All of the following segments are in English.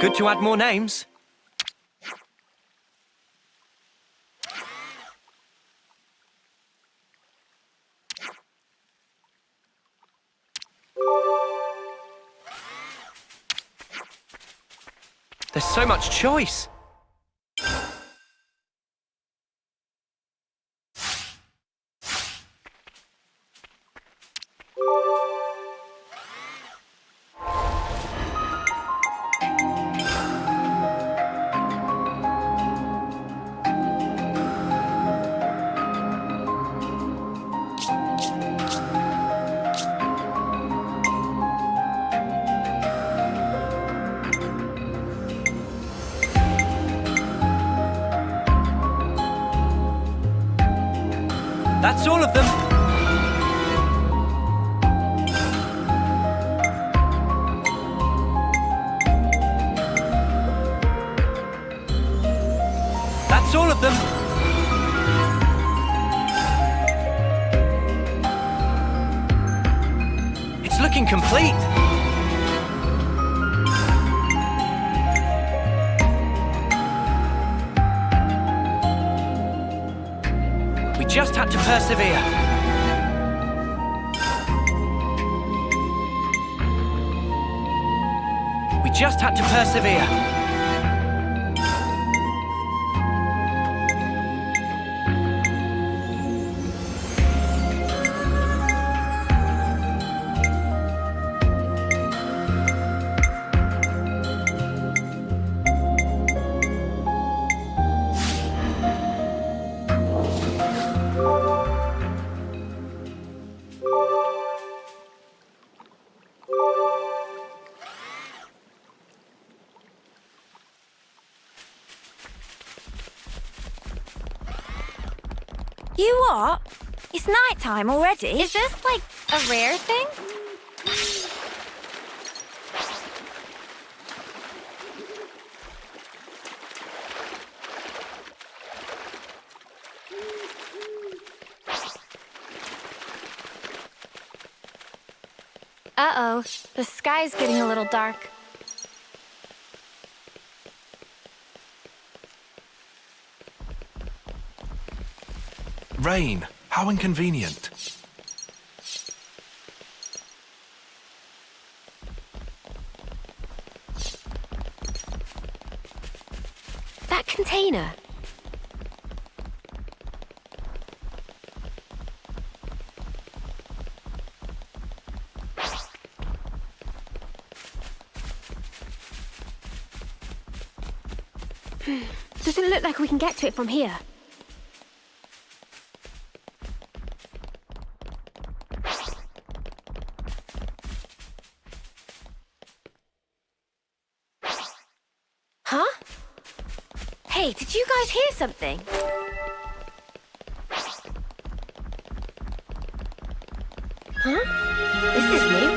Good to add more names. There's so much choice. That's all of them. That's all of them. It's looking complete. Just had to persevere. We just had to persevere. You what? It's night time already. Is this, like, a rare thing? Uh-oh, the sky's getting a little dark. Rain, how inconvenient. That container. Doesn't look like we can get to it from here. Huh? Hey, did you guys hear something? Huh? This is new.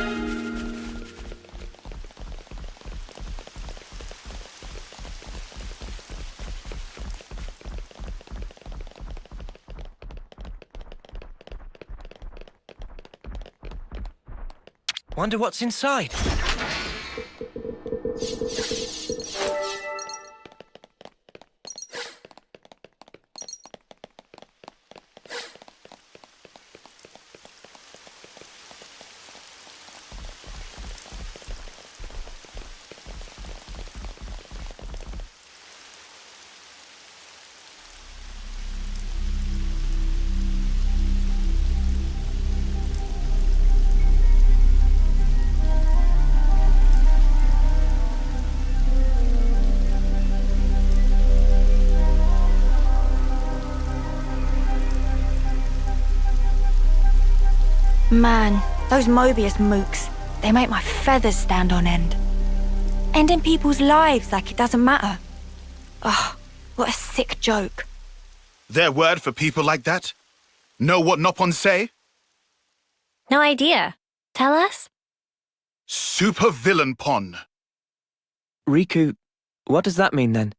Wonder what's inside. Man, those Mobius mooks, they make my feathers stand on end. Ending people's lives like it doesn't matter. Oh, what a sick joke. Their word for people like that? Know what Nopon say? No idea. Tell us? Super villain pon. Riku, what does that mean then?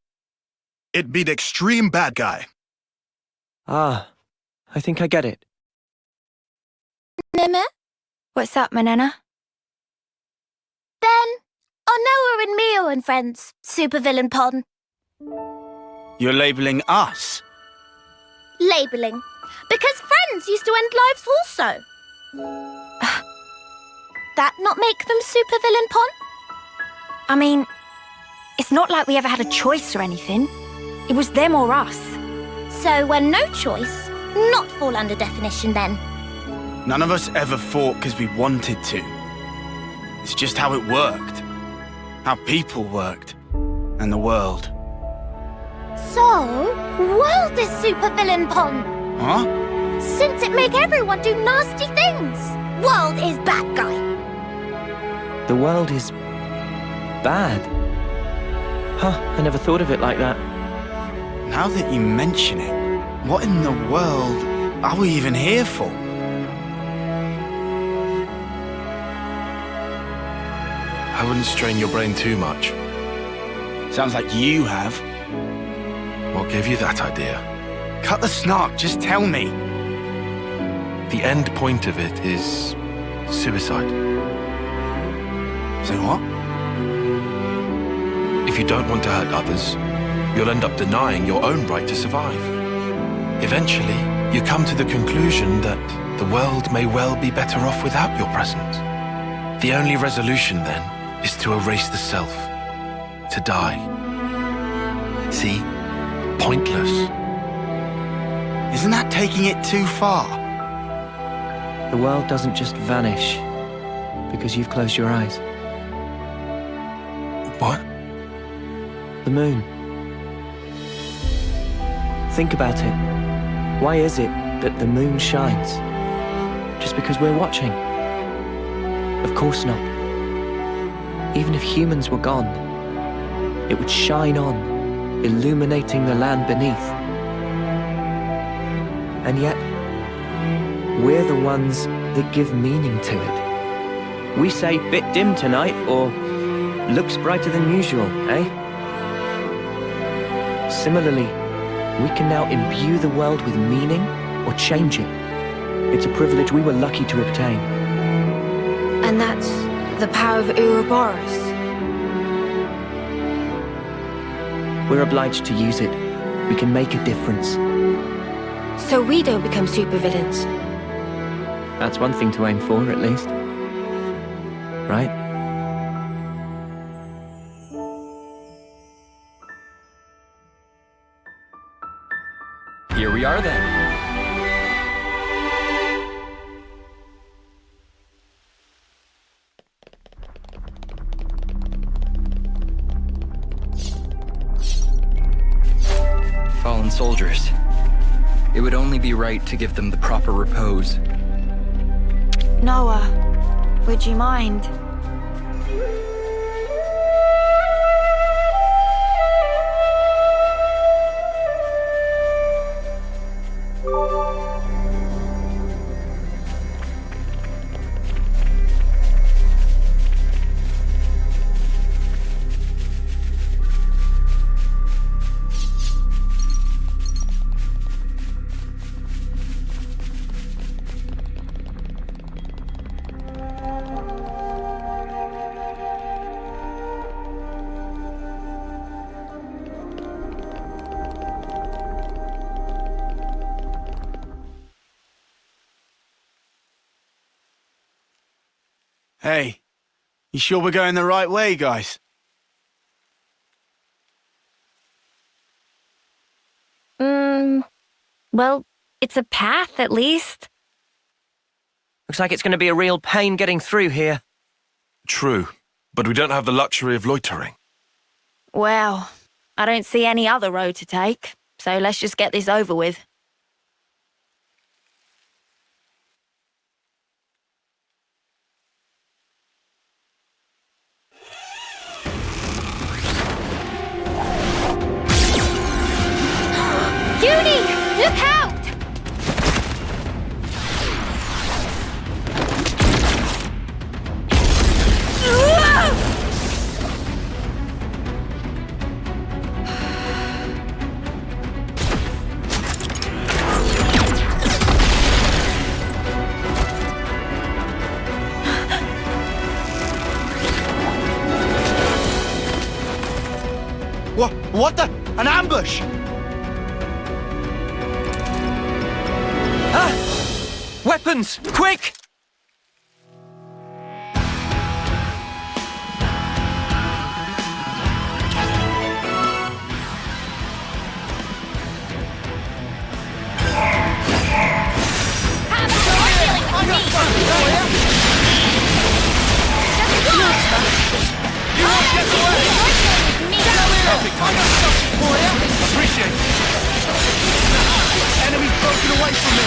It be the extreme bad guy. Ah, I think I get it. What's up, Manana? Then, Noah and Mio and friends, supervillain Pon. You're labelling us? Labelling. Because friends used to end lives also. That not make them supervillain Pon? I mean, it's not like we ever had a choice or anything. It was them or us. So when no choice, not fall under definition then. None of us ever fought because we wanted to. It's just how it worked. How people worked. And the world. So, world is supervillain Pon. Huh? Since it make everyone do nasty things. World is bad guy. The world is bad. Huh, I never thought of it like that. Now that you mention it, what in the world are we even here for? I wouldn't strain your brain too much. Sounds like you have. What gave you that idea? Cut the snark, just tell me. The end point of it is suicide. So what? If you don't want to hurt others, you'll end up denying your own right to survive. Eventually, you come to the conclusion that the world may well be better off without your presence. The only resolution then is to erase the self, to die. See? Pointless. Isn't that taking it too far? The world doesn't just vanish because you've closed your eyes. What? The moon. Think about it. Why is it that the moon shines? Just because we're watching? Of course not. Even if humans were gone, it would shine on, illuminating the land beneath. And yet, we're the ones that give meaning to it. We say bit dim tonight, or looks brighter than usual, eh? Similarly, we can now imbue the world with meaning or change it. It's a privilege we were lucky to obtain. And that's the power of Ouroboros. We're obliged to use it. We can make a difference. So we don't become supervillains. That's one thing to aim for, at least. Right? Here we are then. Fallen soldiers. It would only be right to give them the proper repose. Noah, would you mind? Hey, you sure we're going the right way, guys? Well, it's a path at least. Looks like it's going to be a real pain getting through here. True, but we don't have the luxury of loitering. Well, I don't see any other road to take, so let's just get this over with. Judy, look out! What the? An ambush! Ah! Weapons! Quick! Perfect timing. Appreciate it. Enemy's broken away from me.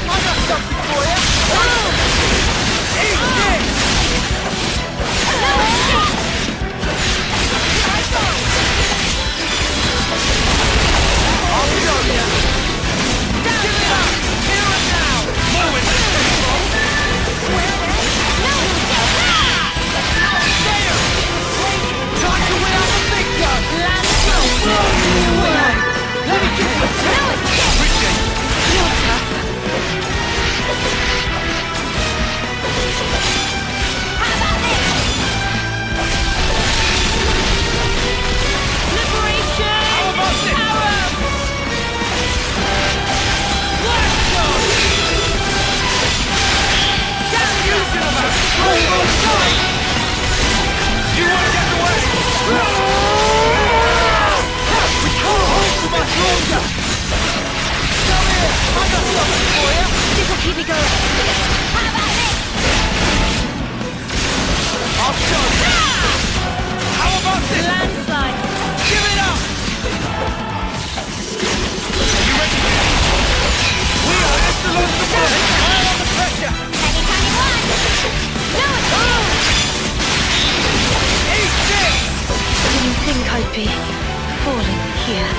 I got something for you. Eat this. I'll show you. Give it up. Here and now. Move it. Time to win out the big gun! Let me give you a tip! Appreciate it! You're tough. How about this? Liberation! How about this? Arabs! Let's go! Diffusion of us! You want to get away? We can't hold too much longer! Come here! I got something for you! This'll keep me going. How about this? I'll show you! How about this? Landslide. Give it up! You ready? We are excellent the ball! High on the pressure! Anytime you want. No, it's Eat this! Didn't think I'd be falling here.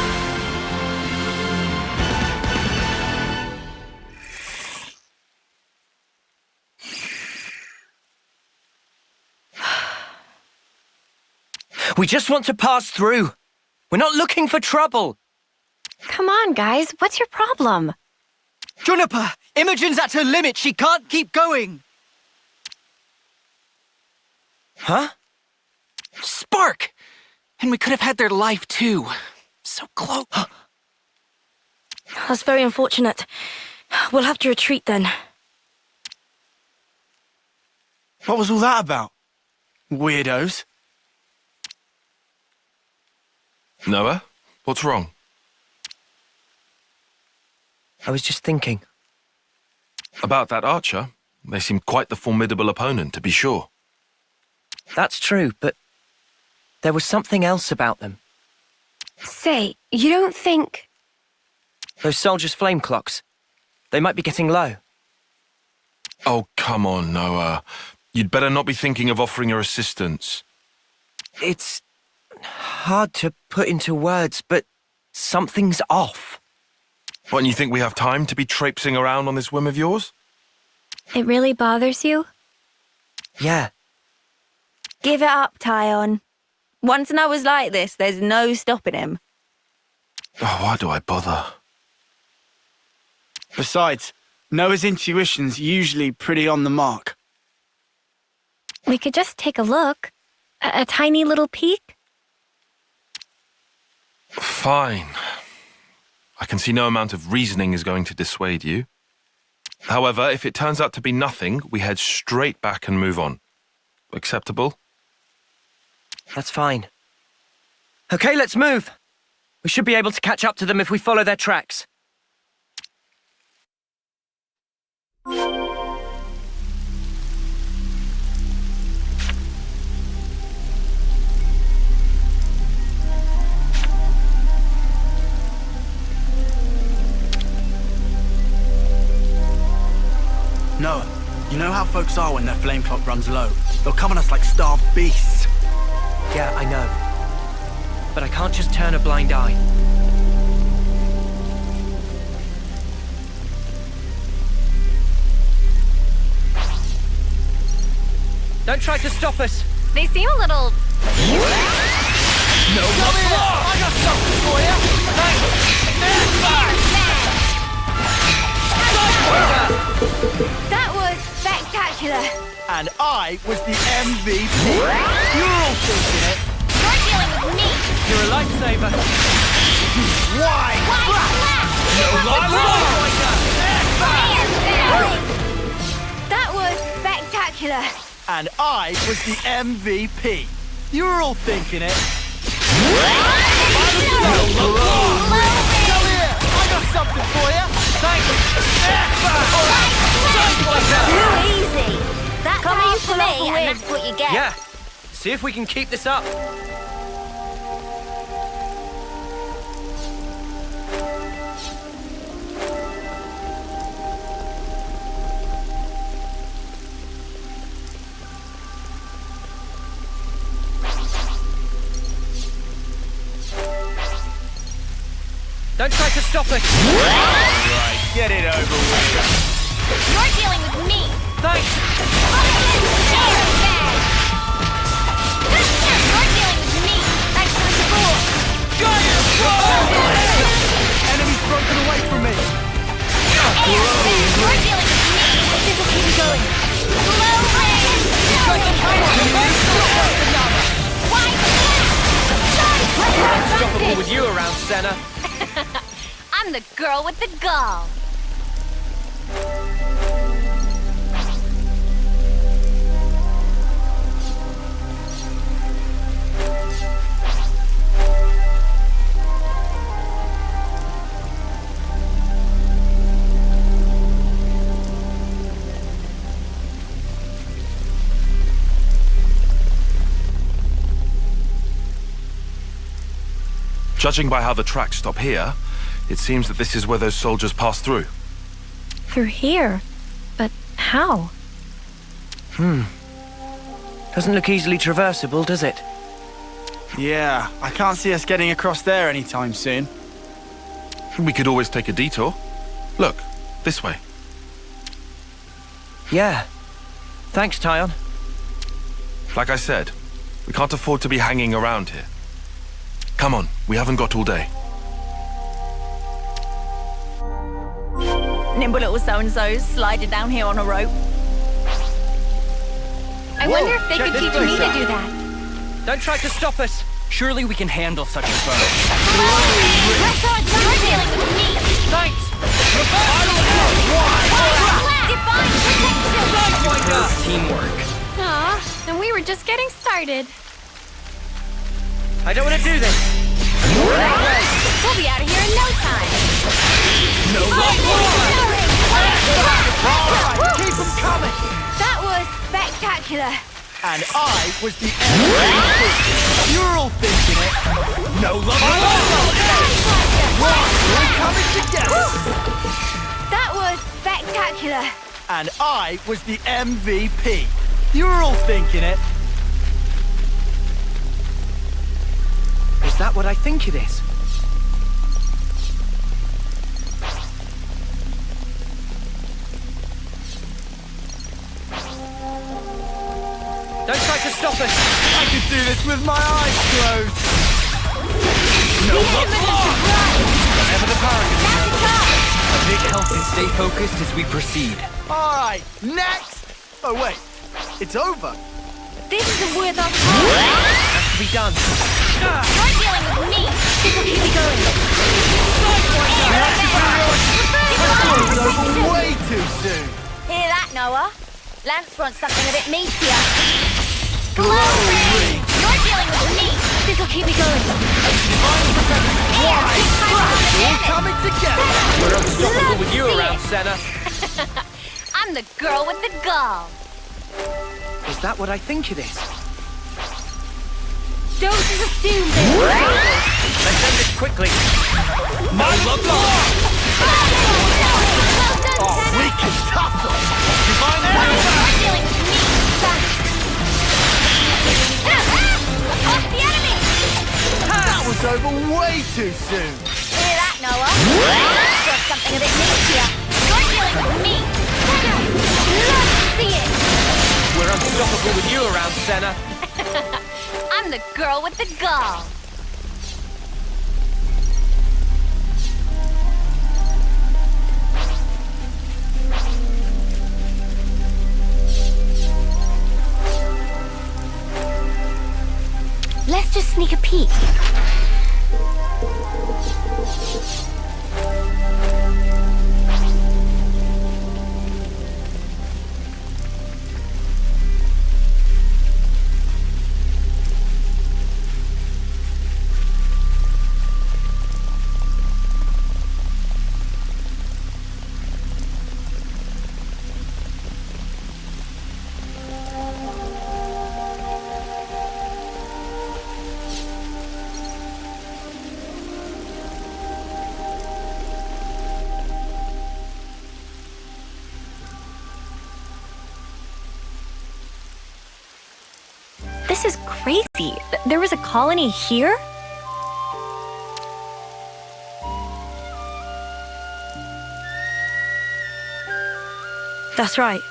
We just want to pass through. We're not looking for trouble. Come on, guys. What's your problem? Juniper! Imogen's at her limit. She can't keep going. Huh? Spark! And we could have had their life, too. So close. That's very unfortunate. We'll have to retreat then. What was all that about? Weirdos. Noah, what's wrong? I was just thinking. About that archer? They seem quite the formidable opponent, to be sure. That's true, but there was something else about them. Say, you don't think... Those soldiers' flame clocks. They might be getting low. Oh, come on, Noah. You'd better not be thinking of offering your assistance. It's hard to put into words, but something's off. What, and you think we have time to be traipsing around on this whim of yours? It really bothers you? Yeah. Give it up, Tyon. Once Noah's like this, there's no stopping him. Oh, why do I bother? Besides, Noah's intuition's usually pretty on the mark. We could just take a look. A tiny little peek? Fine. I can see no amount of reasoning is going to dissuade you. However, if it turns out to be nothing, we head straight back and move on. Acceptable? That's fine. Okay, let's move. We should be able to catch up to them if we follow their tracks. Noah, you know how folks are when their flame clock runs low? They'll come on us like starved beasts. Yeah, I know. But I can't just turn a blind eye. Don't try to stop us. They seem a little... No, come here! I got something for you! That was spectacular. And I was the MVP. You're all thinking it. You're a lifesaver. Why? That was spectacular. And I was the MVP. You were all thinking it. Come here! I got something for you! Thanks! Too easy. That's Come how on, you pull off a play, win. and that's what you get. Yeah. See if we can keep this up. Don't try to stop us! Alright, get it over with. You're dealing with me. Thanks! You're dealing with me. Thanks for the support. Enemy's broken away from me. You're dealing with me. This will keep you going. Unstoppable with you around, Senna. I'm the girl with the gall. Judging by how the tracks stop here, it seems that this is where those soldiers passed through. Through here? But how? Doesn't look easily traversable, does it? Yeah, I can't see us getting across there anytime soon. We could always take a detour. Look, this way. Yeah. Thanks, Tyon. Like I said, we can't afford to be hanging around here. Come on, we haven't got all day. Nimble little so-and-sos sliding down here on a rope. I wonder if they could teach me to do that. Don't try to stop us. Surely we can handle such a foe. You're dealing with me. Thanks! Divine protection. Teamwork. Aw, and we were just getting started. I don't want to do this. We'll be out of here in no time. Alright, keep them coming! That was spectacular. And I was the MVP. You're all thinking it. No love. We're coming together. That was spectacular. And I was the MVP. You're all thinking it. Is that what I think it is? Don't try to stop us! I could do this with my eyes closed. No love. Whatever the paragon is, a big help and stay focused as we proceed. Alright, next! Oh wait, it's over. This isn't worth our time. Has to be done. You're dealing with me. This will keep me going. It's over way too soon. Hear that, Noah? Lance wants something a bit meatier. Glory! You're dealing with me. This will keep me going. All coming together. We're unstoppable with you around, Senna. I'm the girl with the gall. Is that what I think it is? Don't just assume this. Let's end it quickly. My love. Oh, we can tussle. Divine You're dealing with me. Off the enemy. That was over way too soon. Hear that, Noah? Lance wants something a bit meatier. You're dealing with me. Love to see it. We're unstoppable with you around, Senna. I'm the girl with the gall. Let's just sneak a peek. This is crazy. There was a colony here? That's right.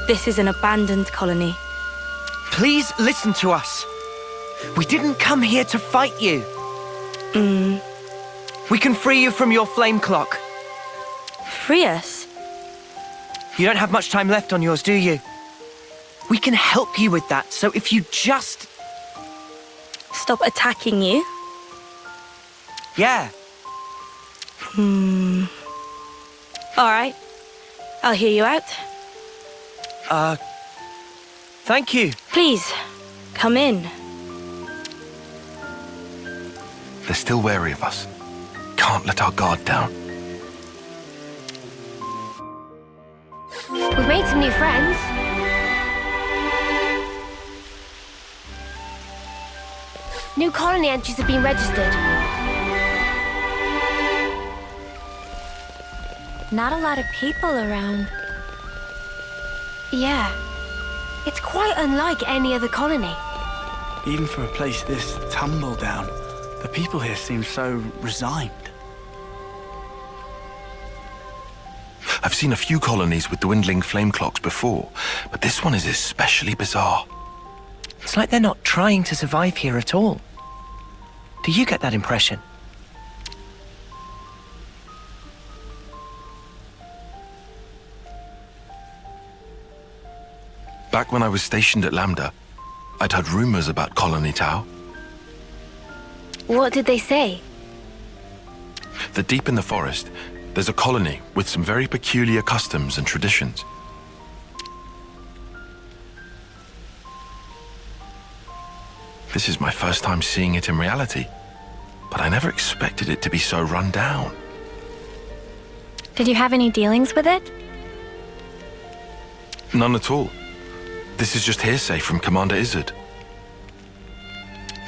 This is an abandoned colony. Please listen to us. We didn't come here to fight you. We can free you from your flame clock. Free us? You don't have much time left on yours, do you? We can help you with that, so if you just... Stop attacking you? Yeah. Alright. I'll hear you out. Thank you. Please, come in. They're still wary of us. Can't let our guard down. We've made some new friends. New colony entries have been registered. Not a lot of people around. Yeah. It's quite unlike any other colony. Even for a place this tumble down, the people here seem so resigned. I've seen a few colonies with dwindling flame clocks before, but this one is especially bizarre. It's like they're not trying to survive here at all. Do you get that impression? Back when I was stationed at Lambda, I'd heard rumors about Colony Tau. What did they say? That deep in the forest, there's a colony with some very peculiar customs and traditions. This is my first time seeing it in reality, but I never expected it to be so run down. Did you have any dealings with it? None at all. This is just hearsay from Commander Izzard.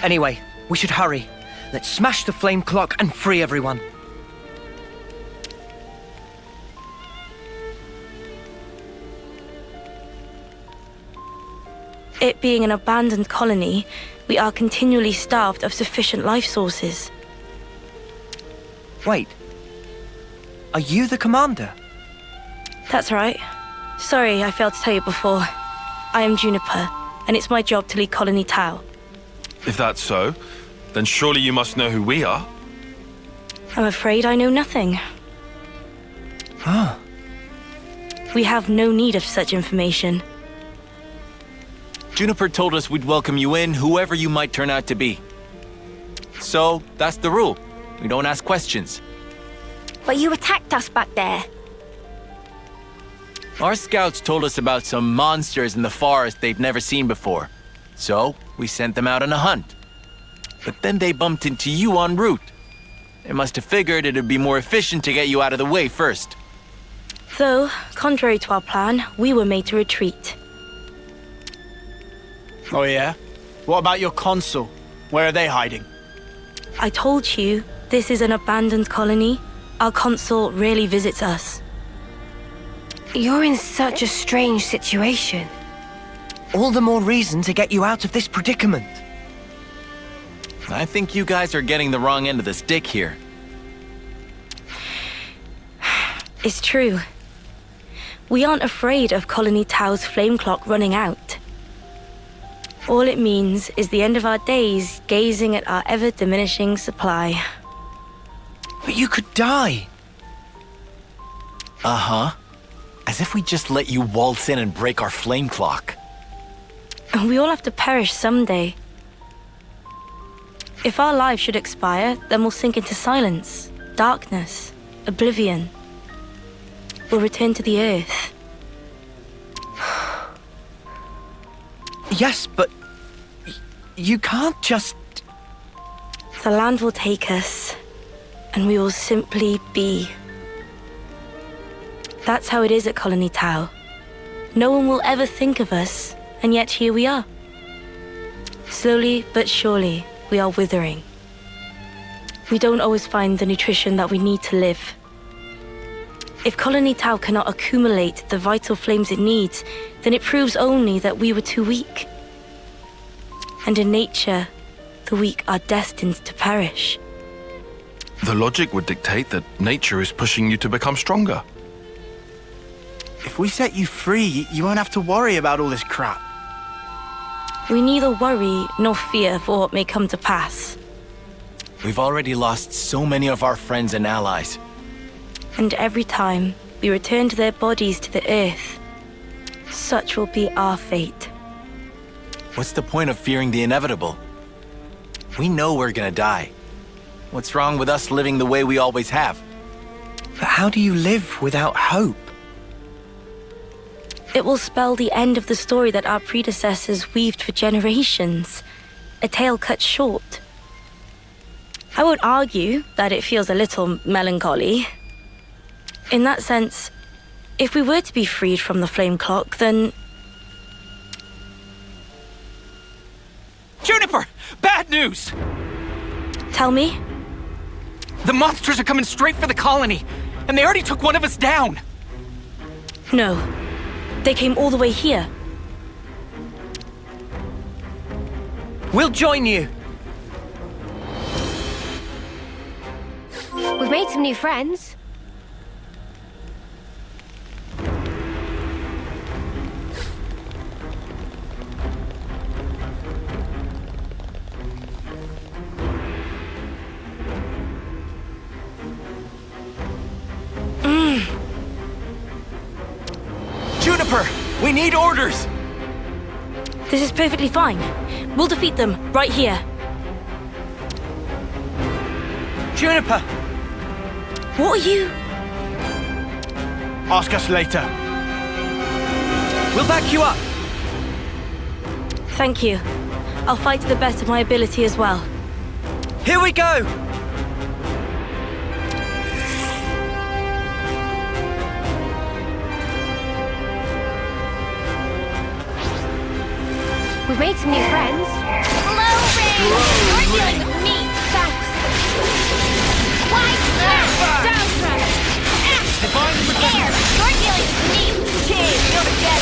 Anyway, we should hurry. Let's smash the flame clock and free everyone. It being an abandoned colony, we are continually starved of sufficient life sources. Wait. Are you the commander? That's right. Sorry, I failed to tell you before. I am Juniper, and it's my job to lead Colony Tau. If that's so, then surely you must know who we are. I'm afraid I know nothing. Ah. We have no need of such information. Juniper told us we'd welcome you in, whoever you might turn out to be. So, that's the rule. We don't ask questions. But you attacked us back there. Our scouts told us about some monsters in the forest they'd never seen before. So, we sent them out on a hunt. But then they bumped into you en route. They must have figured it'd be more efficient to get you out of the way first. Though, contrary to our plan, we were made to retreat. Oh yeah? What about your consul? Where are they hiding? I told you, this is an abandoned colony. Our consul rarely visits us. You're in such a strange situation. All the more reason to get you out of this predicament. I think you guys are getting the wrong end of the stick here. It's true. We aren't afraid of Colony Tau's flame clock running out. All it means is the end of our days gazing at our ever-diminishing supply. But you could die. Uh-huh. As if we just let you waltz in and break our flame clock. We all have to perish someday. If our lives should expire, then we'll sink into silence, darkness, oblivion. We'll return to the earth. Yes, but you can't just... The land will take us, and we will simply be. That's how it is at Colony Tau. No one will ever think of us, and yet here we are. Slowly but surely, we are withering. We don't always find the nutrition that we need to live. If Colony Tau cannot accumulate the vital flames it needs, then it proves only that we were too weak. And in nature, the weak are destined to perish. The logic would dictate that nature is pushing you to become stronger. If we set you free, you won't have to worry about all this crap. We neither worry nor fear for what may come to pass. We've already lost so many of our friends and allies. And every time we return their bodies to the earth, such will be our fate. What's the point of fearing the inevitable? We know we're gonna die. What's wrong with us living the way we always have? But how do you live without hope? It will spell the end of the story that our predecessors weaved for generations. A tale cut short. I won't argue that it feels a little melancholy. In that sense, if we were to be freed from the flame clock, then... Juniper! Bad news! Tell me? The monsters are coming straight for the colony, and they already took one of us down! No. They came all the way here. We'll join you. We've made some new friends. Juniper, we need orders! This is perfectly fine. We'll defeat them right here. Juniper! What are you... Ask us later. We'll back you up. Thank you. I'll fight to the best of my ability as well. Here we go! We've made some new friends. Hello, Ray! You're dealing with me! Thanks! Wide smash! Down thrust! Divine Air! You're dealing with me! Team, you're dead!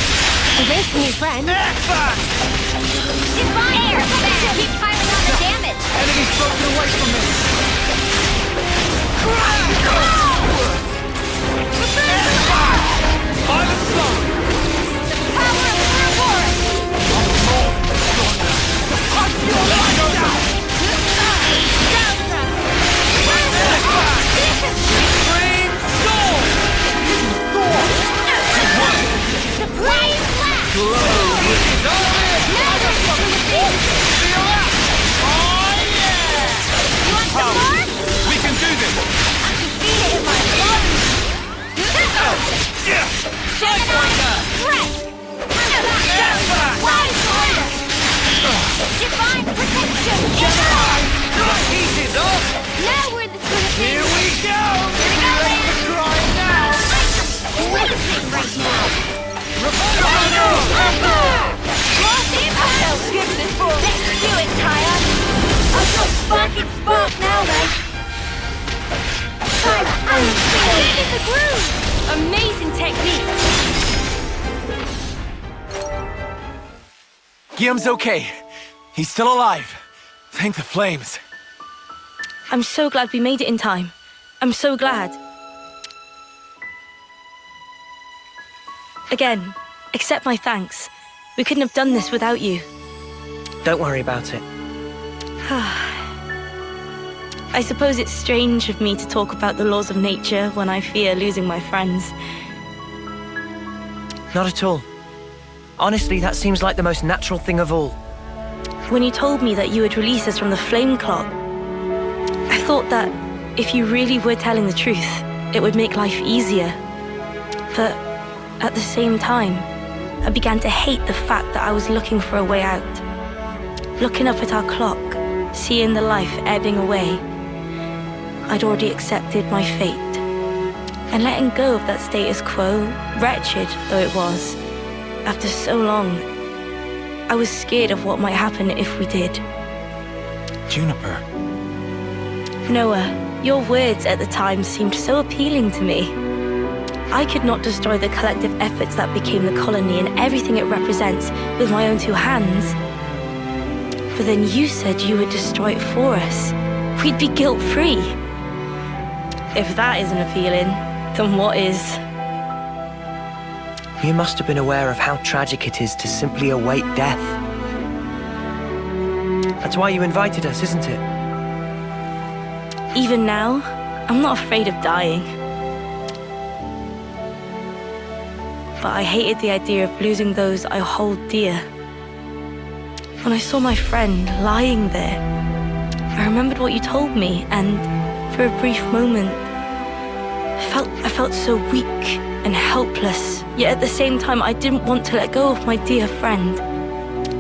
We've made some new friends. Divine air! Keep piling on the damage! Enemy's broken away from me! Violent blow! The power of the reward! We can do this! Divine protection! Pieces off! Now we're the sort of thing. Here we go! Here we go, Lance. Right now! Blazing right now. Let's do it, Taya. I'll go sparking spark now, then. I'm in the groove. Amazing technique! Guillaume's okay. He's still alive. Thank the flames. I'm so glad we made it in time. I'm so glad. Again, accept my thanks. We couldn't have done this without you. Don't worry about it. I suppose it's strange of me to talk about the laws of nature when I fear losing my friends. Not at all. Honestly, that seems like the most natural thing of all. When you told me that you would release us from the flame clock, I thought that if you really were telling the truth, it would make life easier. But at the same time, I began to hate the fact that I was looking for a way out. Looking up at our clock, seeing the life ebbing away, I'd already accepted my fate. And letting go of that status quo, wretched though it was, after so long, I was scared of what might happen if we did. Juniper. Noah, your words at the time seemed so appealing to me. I could not destroy the collective efforts that became the colony and everything it represents with my own two hands. But then you said you would destroy it for us. We'd be guilt-free. If that isn't appealing, then what is? You must have been aware of how tragic it is to simply await death. That's why you invited us, isn't it? Even now, I'm not afraid of dying. But I hated the idea of losing those I hold dear. When I saw my friend lying there, I remembered what you told me, and for a brief moment, I felt so weak and helpless. Yet at the same time, I didn't want to let go of my dear friend.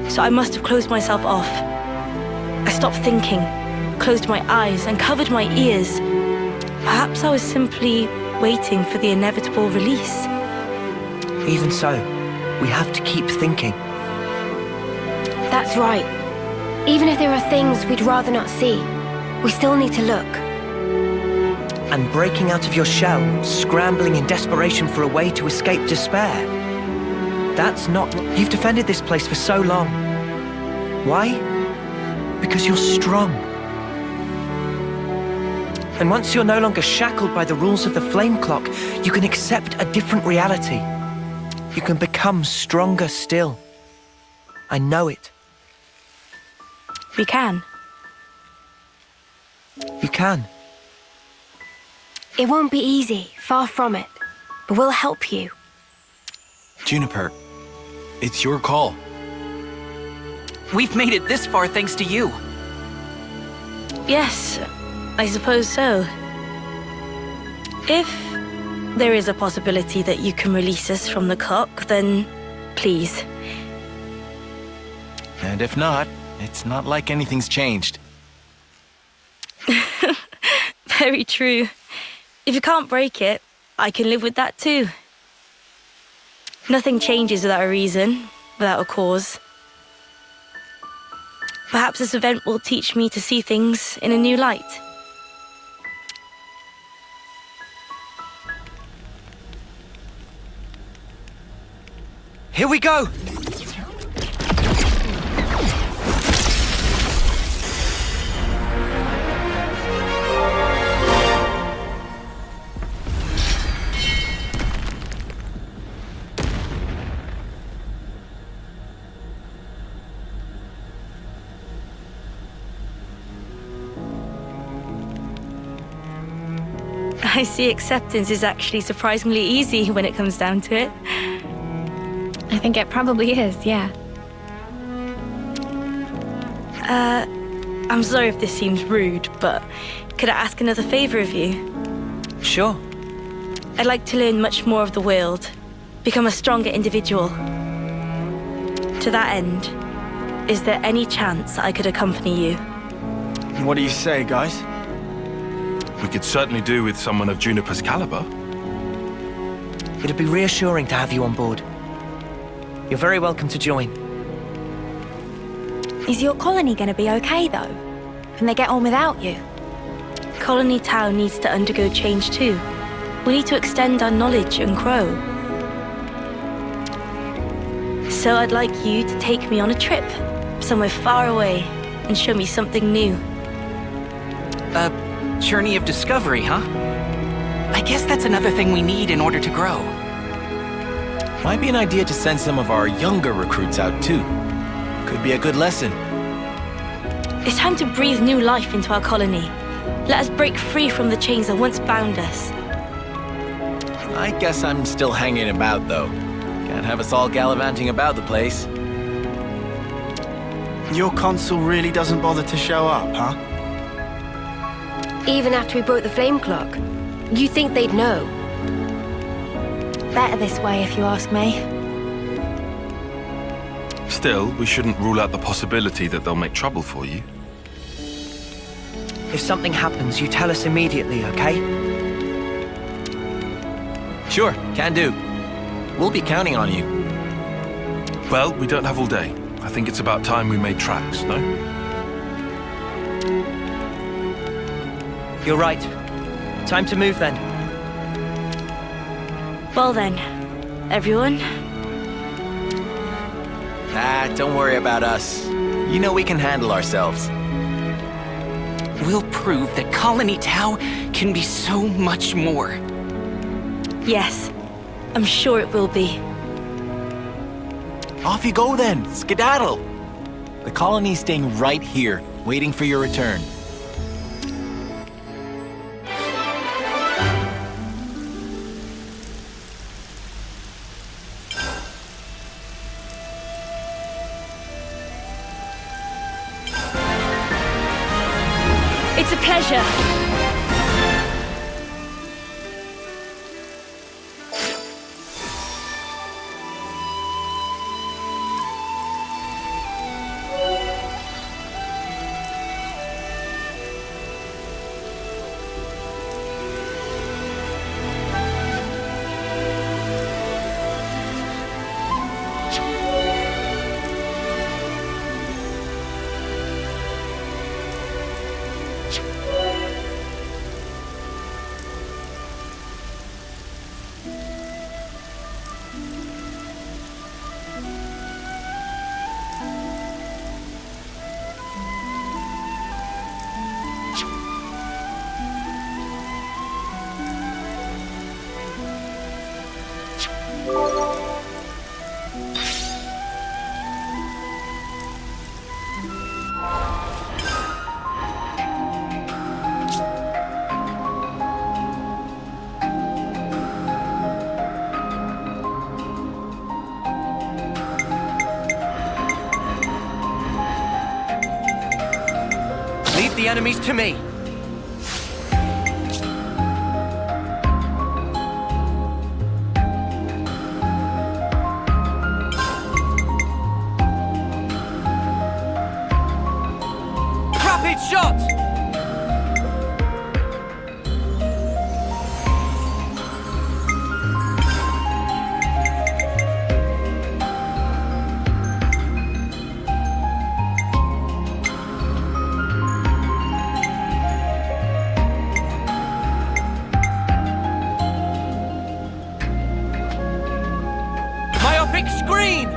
So I must have closed myself off. I stopped thinking, closed my eyes, and covered my ears. Perhaps I was simply waiting for the inevitable release. Even so, we have to keep thinking. That's right. Even if there are things we'd rather not see, we still need to look. And breaking out of your shell, scrambling in desperation for a way to escape despair. That's not... You've defended this place for so long. Why? Because you're strong. And once you're no longer shackled by the rules of the flame clock, you can accept a different reality. You can become stronger still. I know it. We can. You can. It won't be easy, far from it, but we'll help you. Juniper, it's your call. We've made it this far thanks to you. Yes, I suppose so. If there is a possibility that you can release us from the clock, then please. And if not, it's not like anything's changed. Very true. If you can't break it, I can live with that too. Nothing changes without a reason, without a cause. Perhaps this event will teach me to see things in a new light. Here we go! I see acceptance is actually surprisingly easy when it comes down to it. I think it probably is, yeah. I'm sorry if this seems rude, but could I ask another favor of you? Sure. I'd like to learn much more of the world, become a stronger individual. To that end, is there any chance I could accompany you? What do you say, guys? We could certainly do with someone of Juniper's caliber. It'd be reassuring to have you on board. You're very welcome to join. Is your colony gonna be okay, though? Can they get on without you? Colony Town needs to undergo change too. We need to extend our knowledge and grow. So I'd like you to take me on a trip, somewhere far away, and show me something new. A journey of discovery, huh? I guess that's another thing we need in order to grow. Might be an idea to send some of our younger recruits out too. Could be a good lesson. It's time to breathe new life into our colony. Let us break free from the chains that once bound us. I guess I'm still hanging about though. Can't have us all gallivanting about the place. Your consul really doesn't bother to show up, huh? Even after we broke the flame clock, you think they'd know? Better this way, if you ask me. Still, we shouldn't rule out the possibility that they'll make trouble for you. If something happens, you tell us immediately, okay? Sure, can do. We'll be counting on you. Well, we don't have all day. I think it's about time we made tracks, no? You're right. Time to move then. Well then, everyone. Don't worry about us. You know we can handle ourselves. We'll prove that Colony Tau can be so much more. Yes, I'm sure it will be. Off you go then, skedaddle. The colony's staying right here, waiting for your return. It's a pleasure. Leave the enemies to me. Rapid shot! Myopic screen!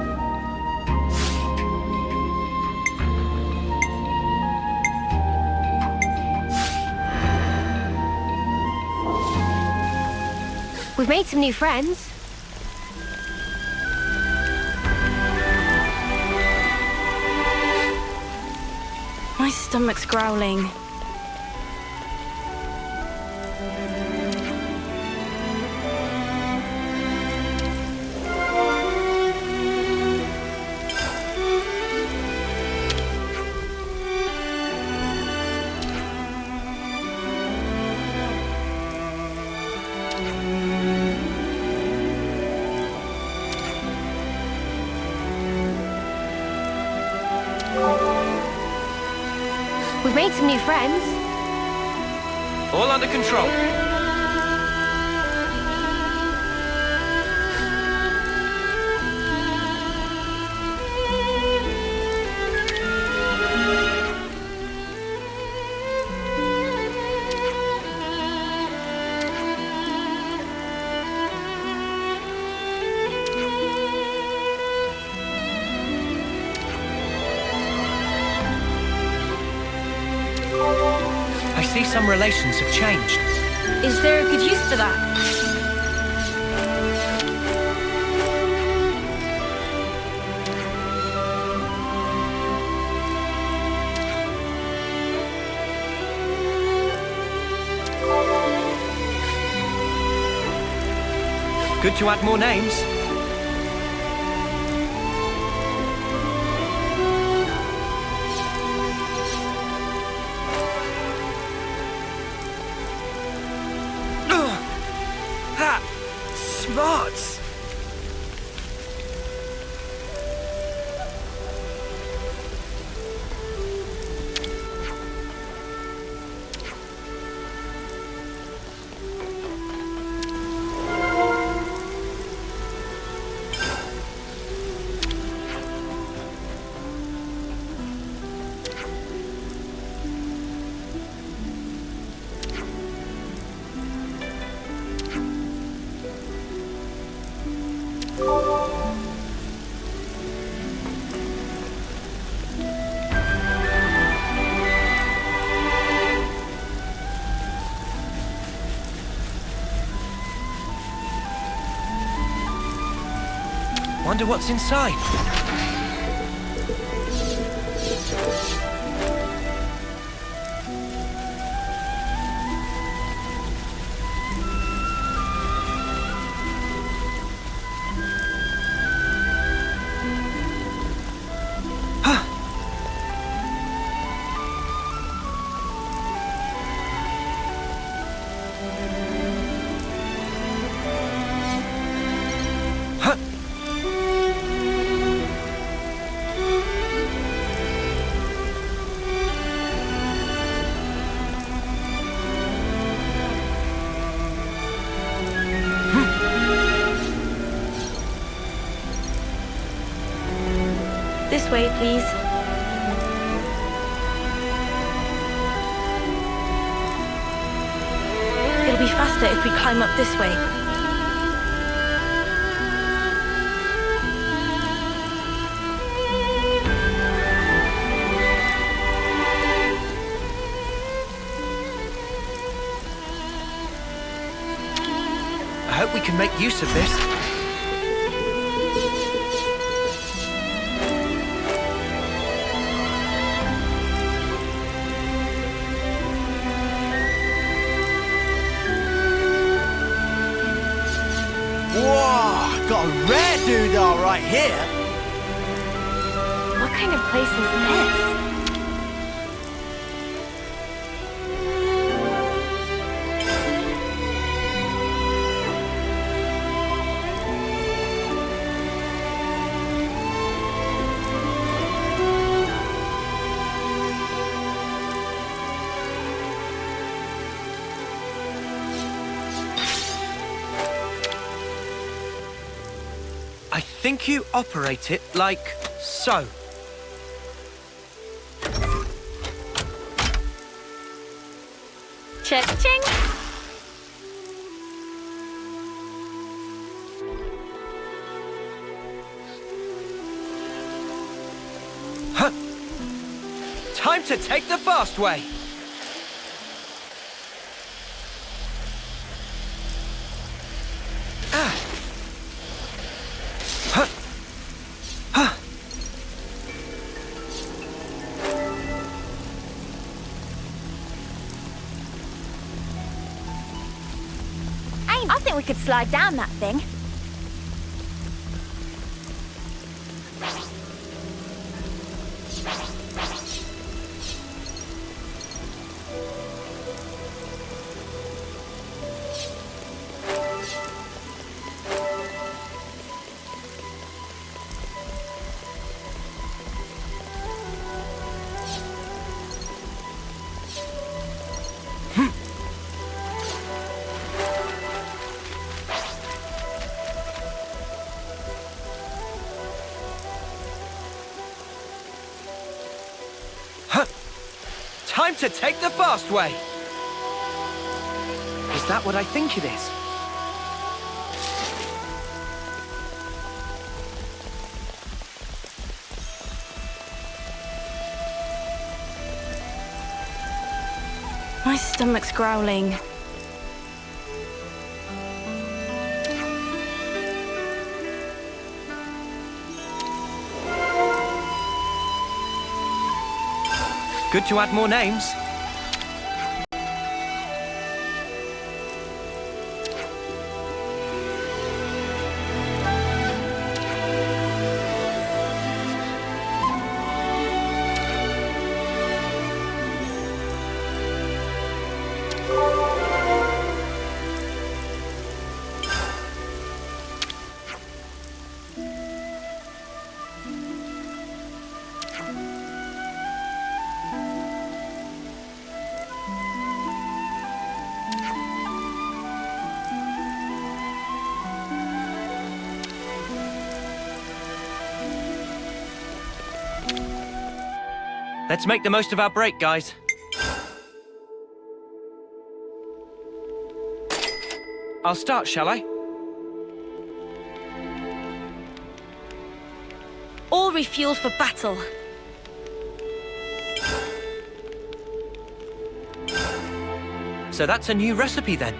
We've made some new friends. My stomach's growling. We've made some new friends. All under control. I see some relations have changed. Is there a good use for that? Good to add more names. Wonder what's inside. This way, please. It'll be faster if we climb up this way. I hope we can make use of this. Got a rare doodah right here. What kind of place is this? I think you operate it like so. Cha-ching! Huh. Time to take the fast way. I think we could slide down that thing. Time to take the fast way. Is that what I think it is? My stomach's growling. Good to add more names. Let's make the most of our break, guys. I'll start, shall I? all refueled for battle. So that's a new recipe then?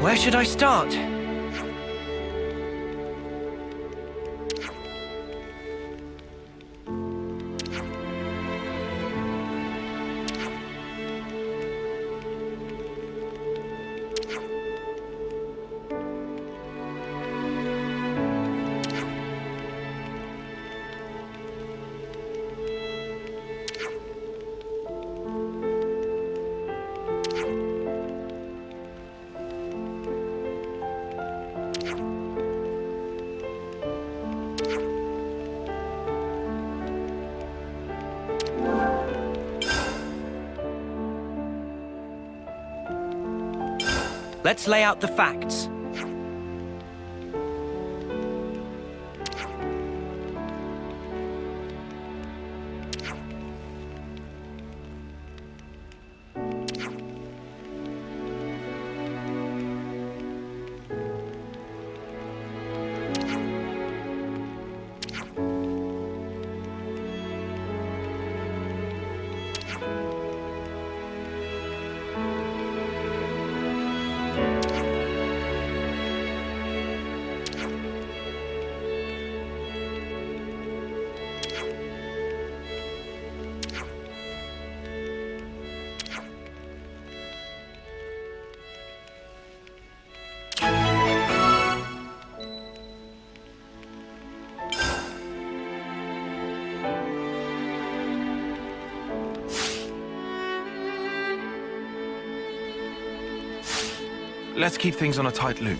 Where should I start? Let's lay out the facts. Let's keep things on a tight loop.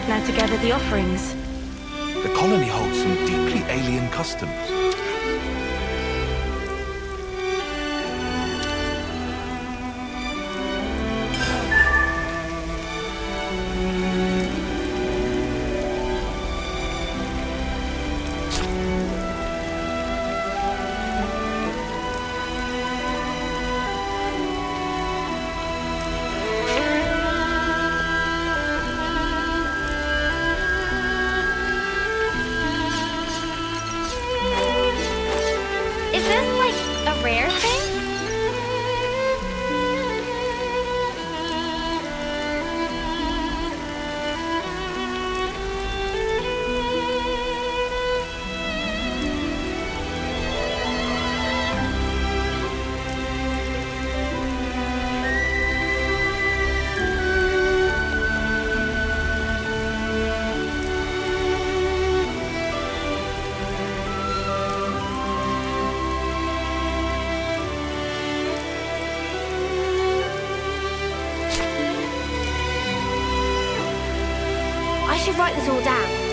Now to gather the offerings. The colony holds some deeply alien customs. I should write this all down.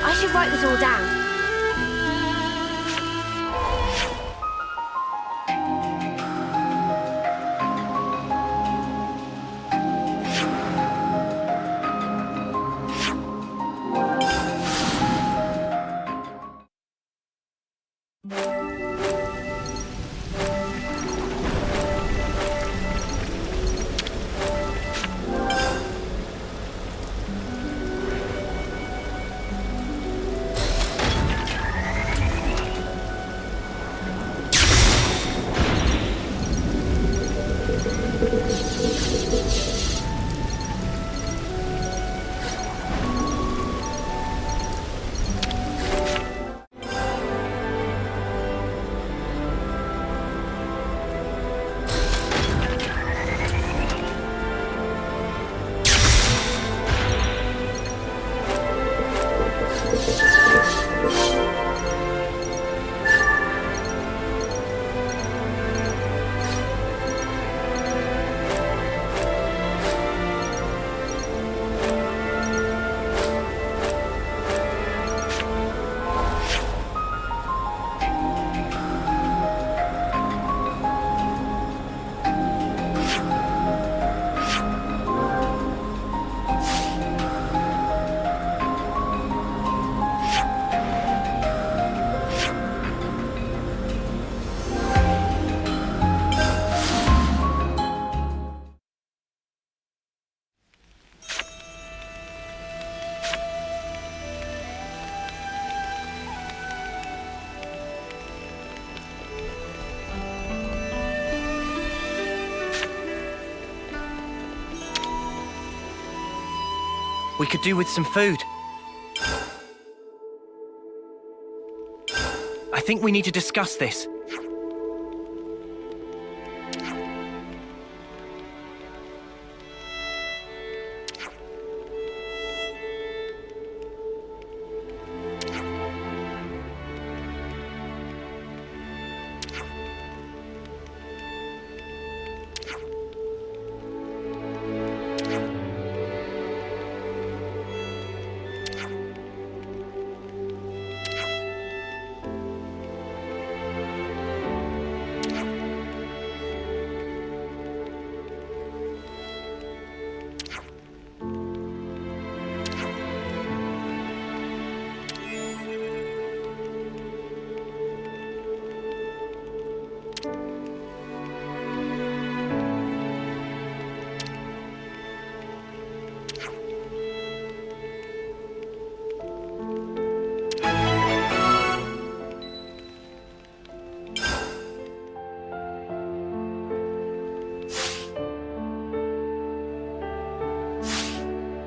I should write this all down. We could do with some food. I think we need to discuss this.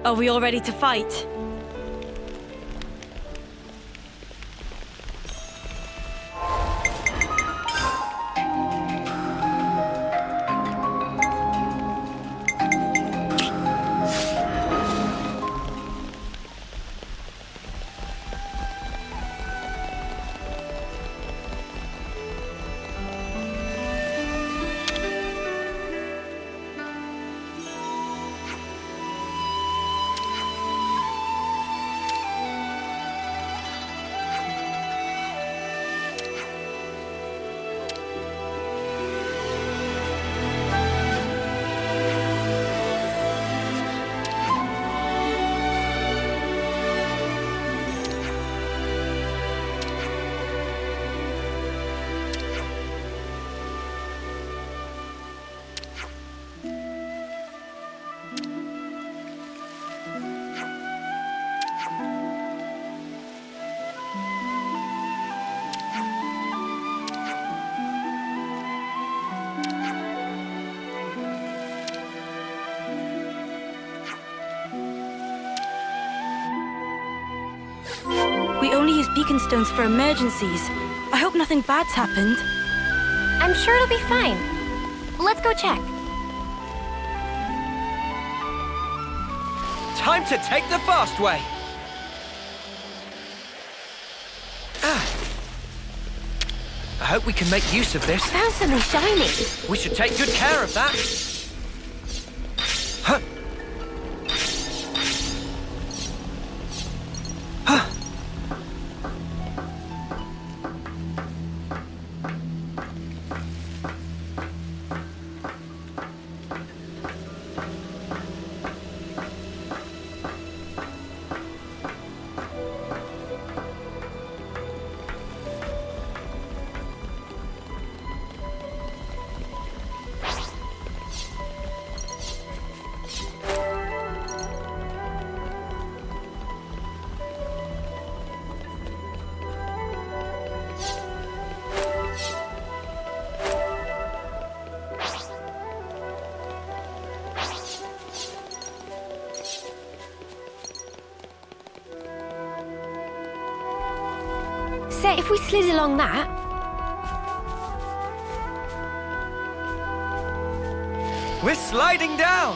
Are we all ready to fight? with beacon stones for emergencies. I hope nothing bad's happened. I'm sure it'll be fine. Let's go check. Time to take the fast way. I hope we can make use of this. Found something shiny. We should take good care of that. Huh. Say, if we slid along that... We're sliding down!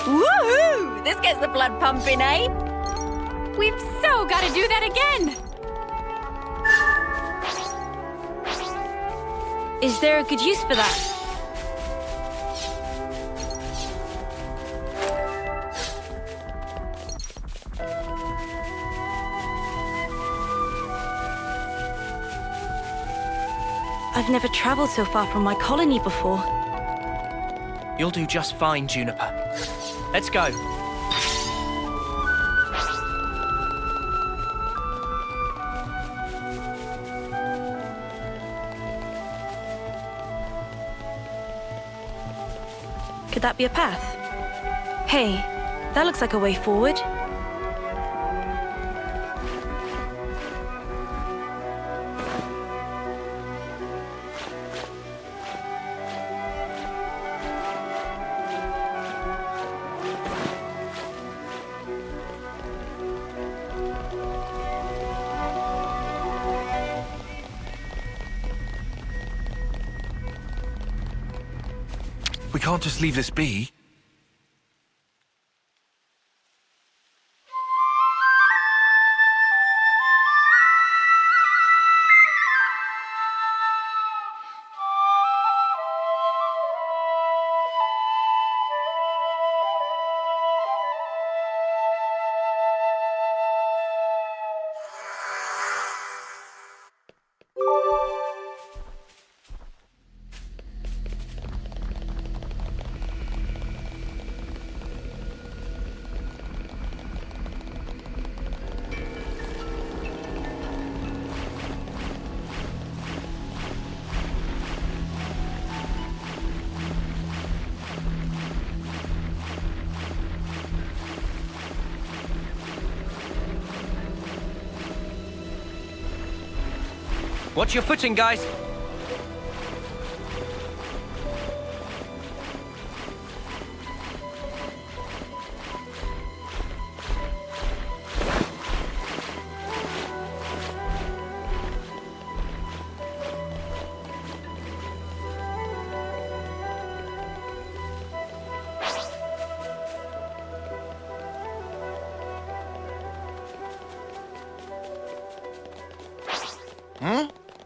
Woohoo! This gets the blood pumping, eh? We've so got to do that again! Is there a good use for that? I've never traveled so far from my colony before. You'll do just fine, Juniper. Let's go. Could that be a path? Hey, that looks like a way forward. We can't just leave this be. Watch your footing, guys.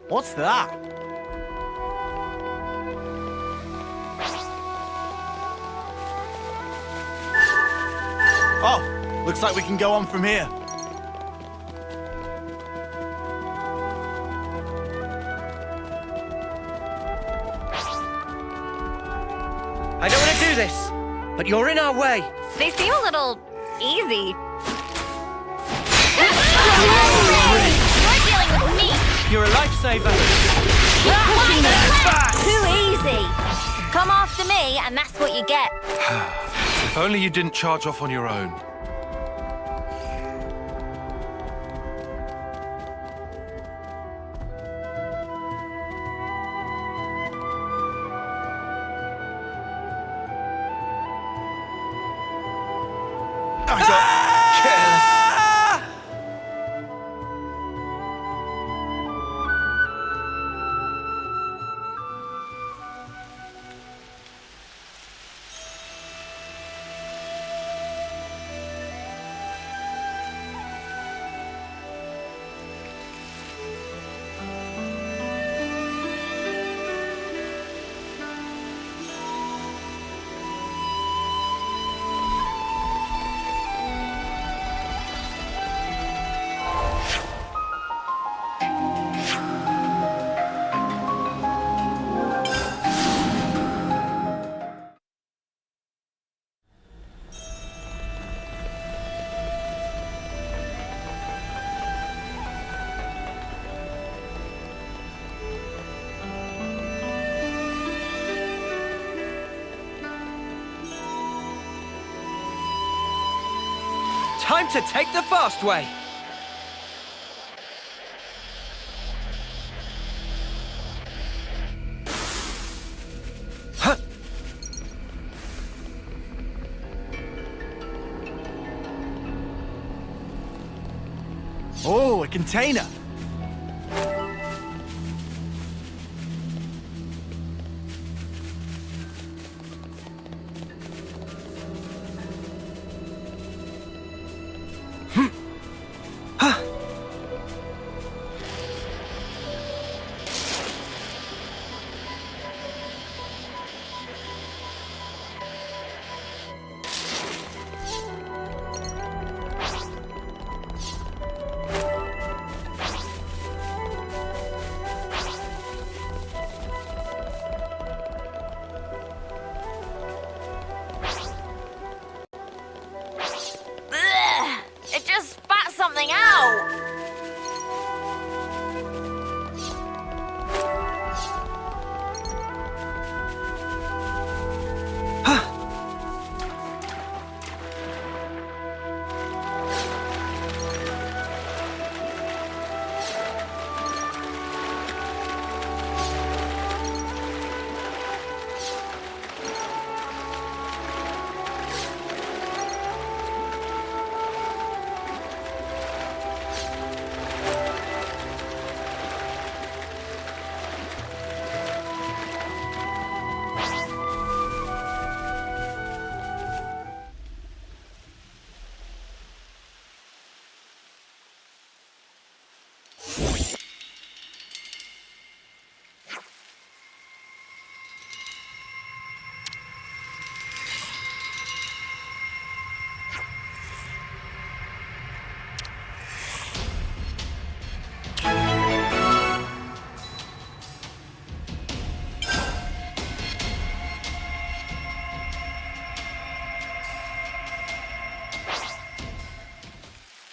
What's that? Oh, looks like we can go on from here. I don't want to do this, but you're in our way. They seem a little easy. You're dealing with me. You're a lifesaver. Too easy. Come after me, and that's what you get. If only you didn't charge off on your own. time to take the fast way. Huh. Oh, a container. It just spat something out!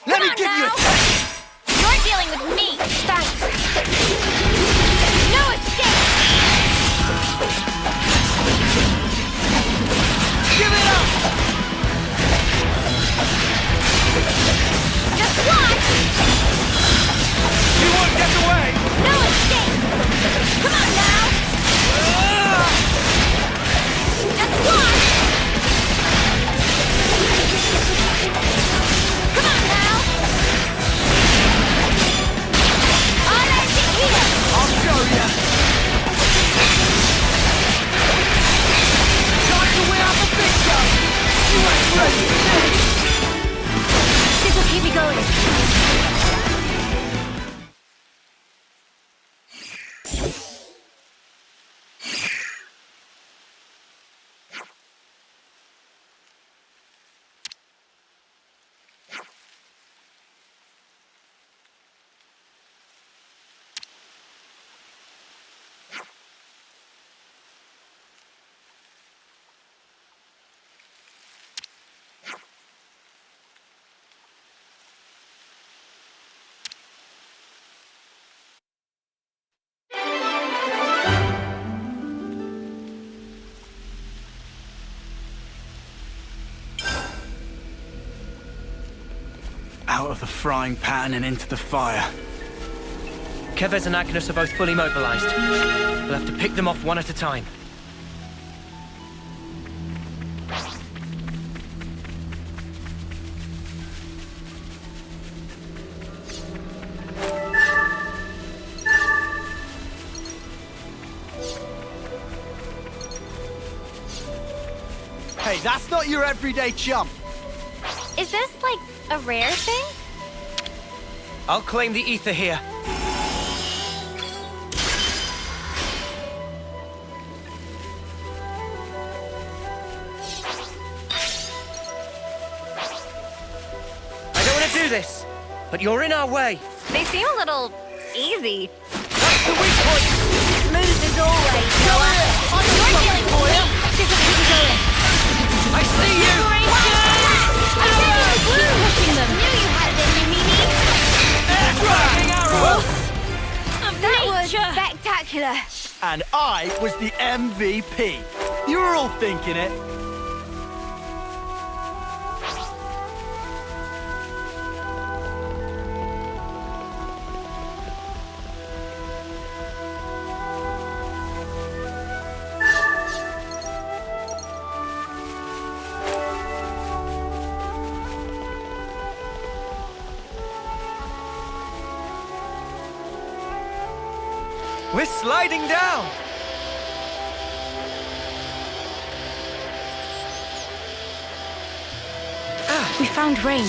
Give you a taste. You're dealing with me! Thanks! No escape! Give it up! Just watch! You won't get away! No escape! Come on now! Just watch! Come on now! I'll show you! Time to win out the big gun! You ain't ready for this! This'll keep me going. Out of the frying pan and into the fire. Kevez and Agnes are both fully mobilized. We'll have to pick them off one at a time. Hey, that's not your everyday chump. Is this, like, a rare thing? I'll claim the ether here. I don't want to do this, but you're in our way. They seem a little easy. That's the weak point! Smooth as always, Noah. You're dealing with me. This is keep going. I see you! Pushing them. Knew you had it in you, Mimi. That was spectacular. And I was the MVP. You were all thinking it. We're sliding down! We found rain.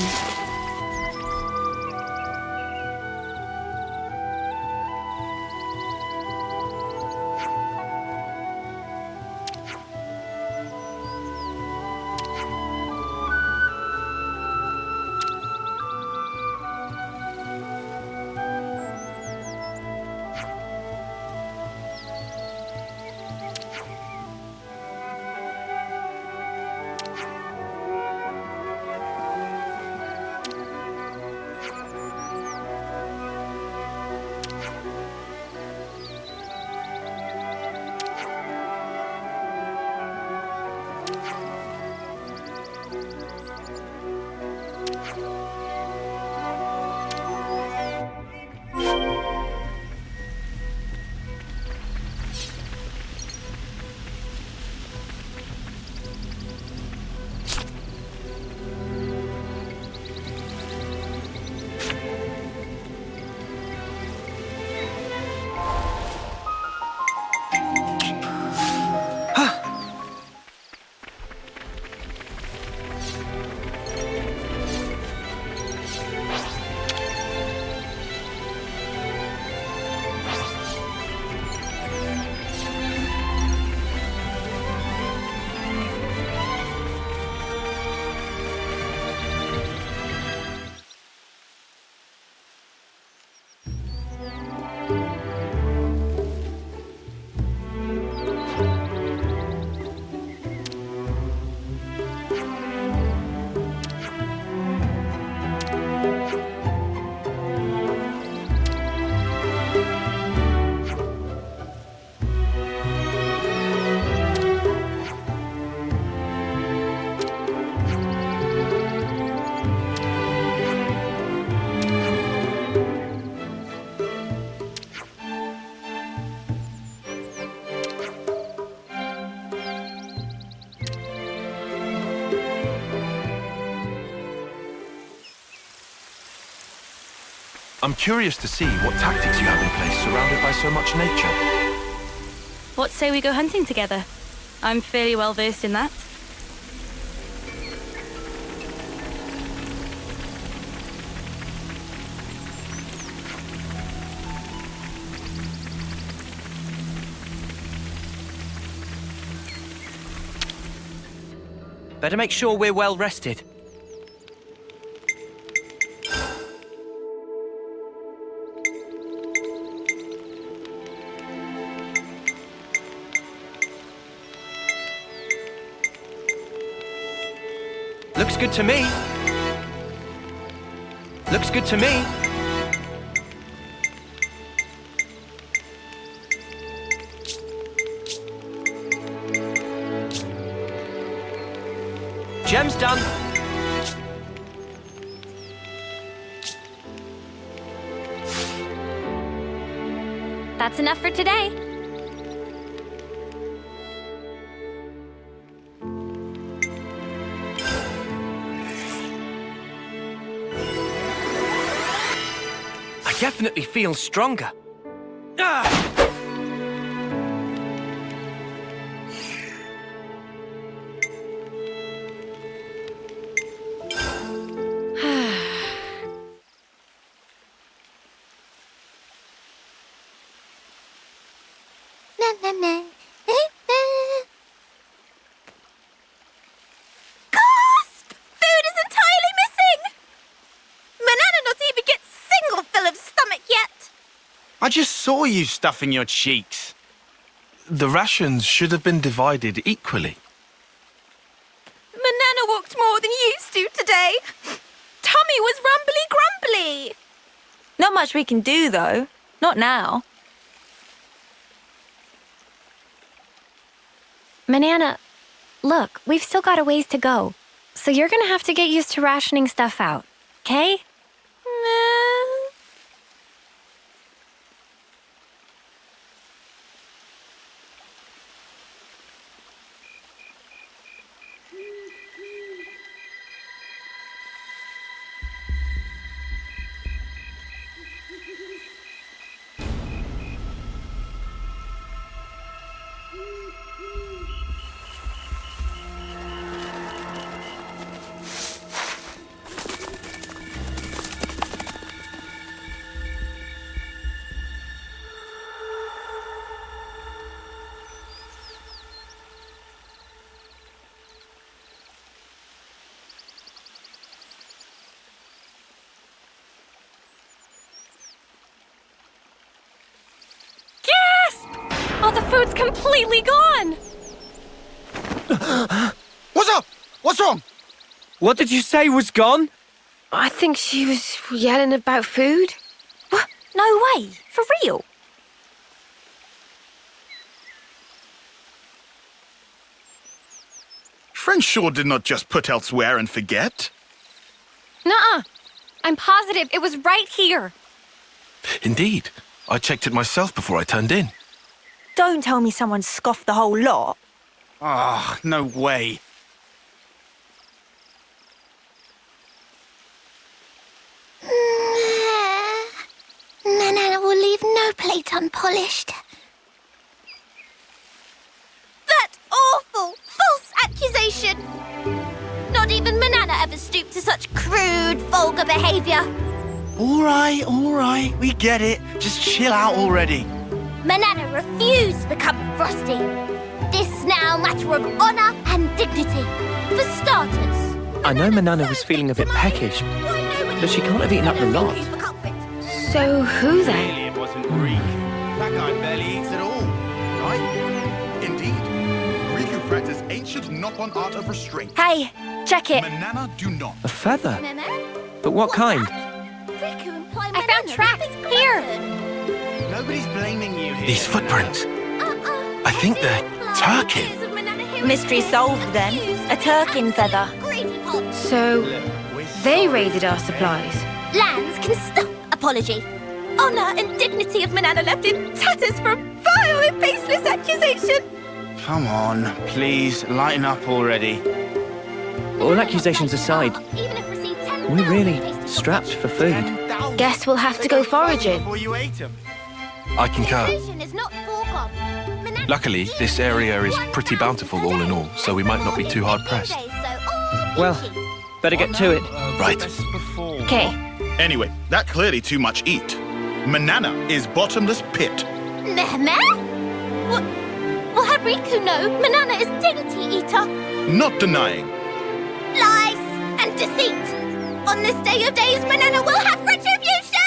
I'm curious to see what tactics you have in place surrounded by so much nature. What say we go hunting together? I'm fairly well versed in that. Better make sure we're well rested. Looks good to me. Looks good to me. Gem's done. That's enough for today. I definitely feel stronger. Ah! Gasp! Food is entirely missing! Banana not even gets single fill of stomach yet. I just saw you stuffing your cheeks. The rations should have been divided equally. Banana walked more than used to today. Tummy was rumbly grumbly. Not much we can do, though. Not now. Banana, look, we've still got a ways to go. So you're gonna have to get used to rationing stuff out, okay? Oh, the food's completely gone! What's up? What's wrong? What did you say was gone? I think she was yelling about food. What? No way. For real? Friend sure did not just put elsewhere and forget. Nuh-uh. I'm positive it was right here. Indeed. I checked it myself before I turned in. Don't tell me someone scoffed the whole lot. Ah, no way. Manana will leave no plate unpolished. That awful, false accusation! Not even Manana ever stooped to such crude, vulgar behavior. All right, we get it. Just chill out already. Manana refused to become frosty. This now matter of honor and dignity. For starters. I know Manana was feeling a bit peckish, but she can't have eaten up the lot. So who then? Clearly it wasn't Greek. That guy barely eats at all, right? Indeed. Riku practice ancient knock-on art of restraint. Hey, check it. Manana do not. A feather? But what kind? I found tracks. Here. Nobody's blaming you here. These footprints. I think they're Turkin. Mystery solved then. A Turkin feather. So, they raided our supplies. Lands can stop apology. Honor and dignity of Manana left in tatters for a vile and baseless accusation. Come on, please, lighten up already. All accusations aside, Even if received 10,000 we're really tasty strapped for food. Guess we'll have to go foraging. Before you ate 'em. I concur. Vision is not foregone. Manana Luckily, this area is pretty bountiful all in all, so we might not be too hard-pressed. Well, better get to it. Right. Okay. Anyway, that clearly too much eat. Manana is bottomless pit. Meh? Well, had Riku know Manana is dignity eater? Not denying. Lies and deceit. On this day of days, Manana will have retribution!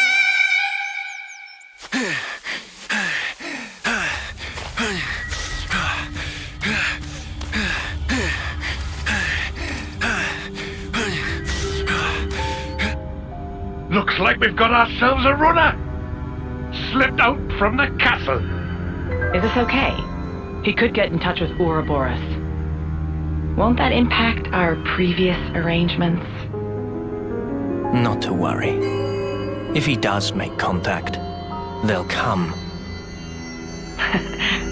Looks like we've got ourselves a runner. Slipped out from the castle. Is this okay? He could get in touch with Ouroboros. Won't that impact our previous arrangements? Not to worry. If he does make contact, they'll come.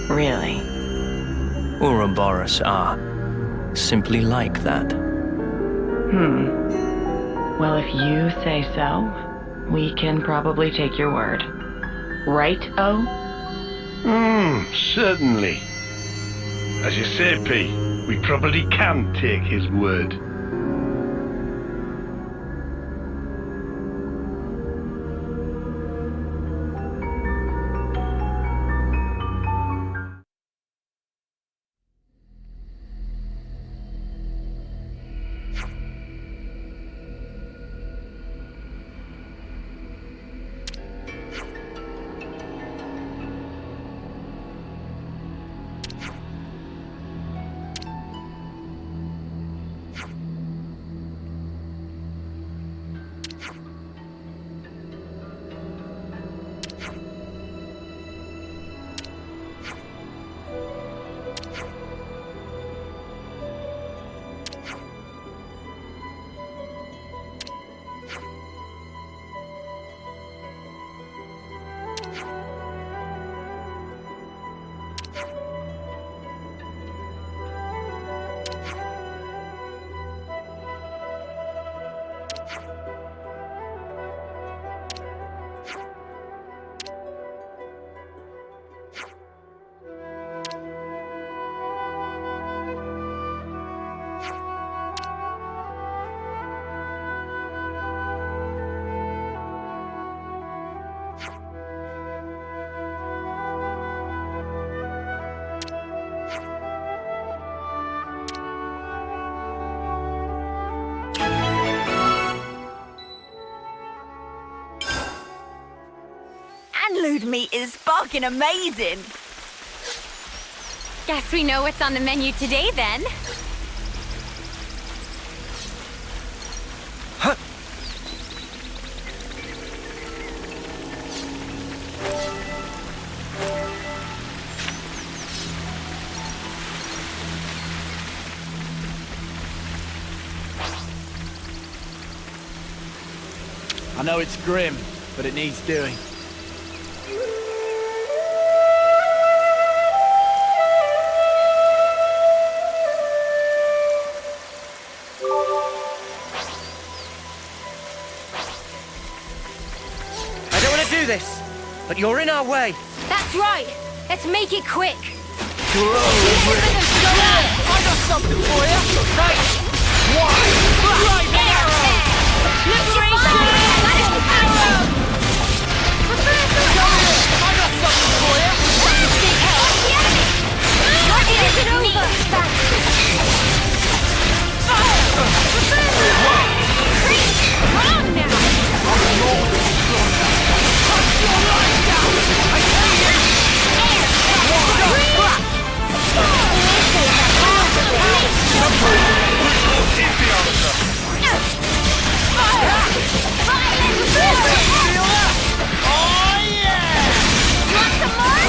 Really? Ouroboros are simply like that. Well, if you say so, we can probably take your word. Right, O? Certainly. As you say, P, we probably can take his word. Meat is sparking amazing. Guess we know what's on the menu today, then. I know it's grim, but it needs doing. I don't want to do this, but you're in our way. That's right. Let's make it quick. I got something for you. Right. Right arrow. Liberation! Arrow. I got something for you. Big help! What is it over? Come on now. Cut your lights out. I see you. Oh yeah! You want some more?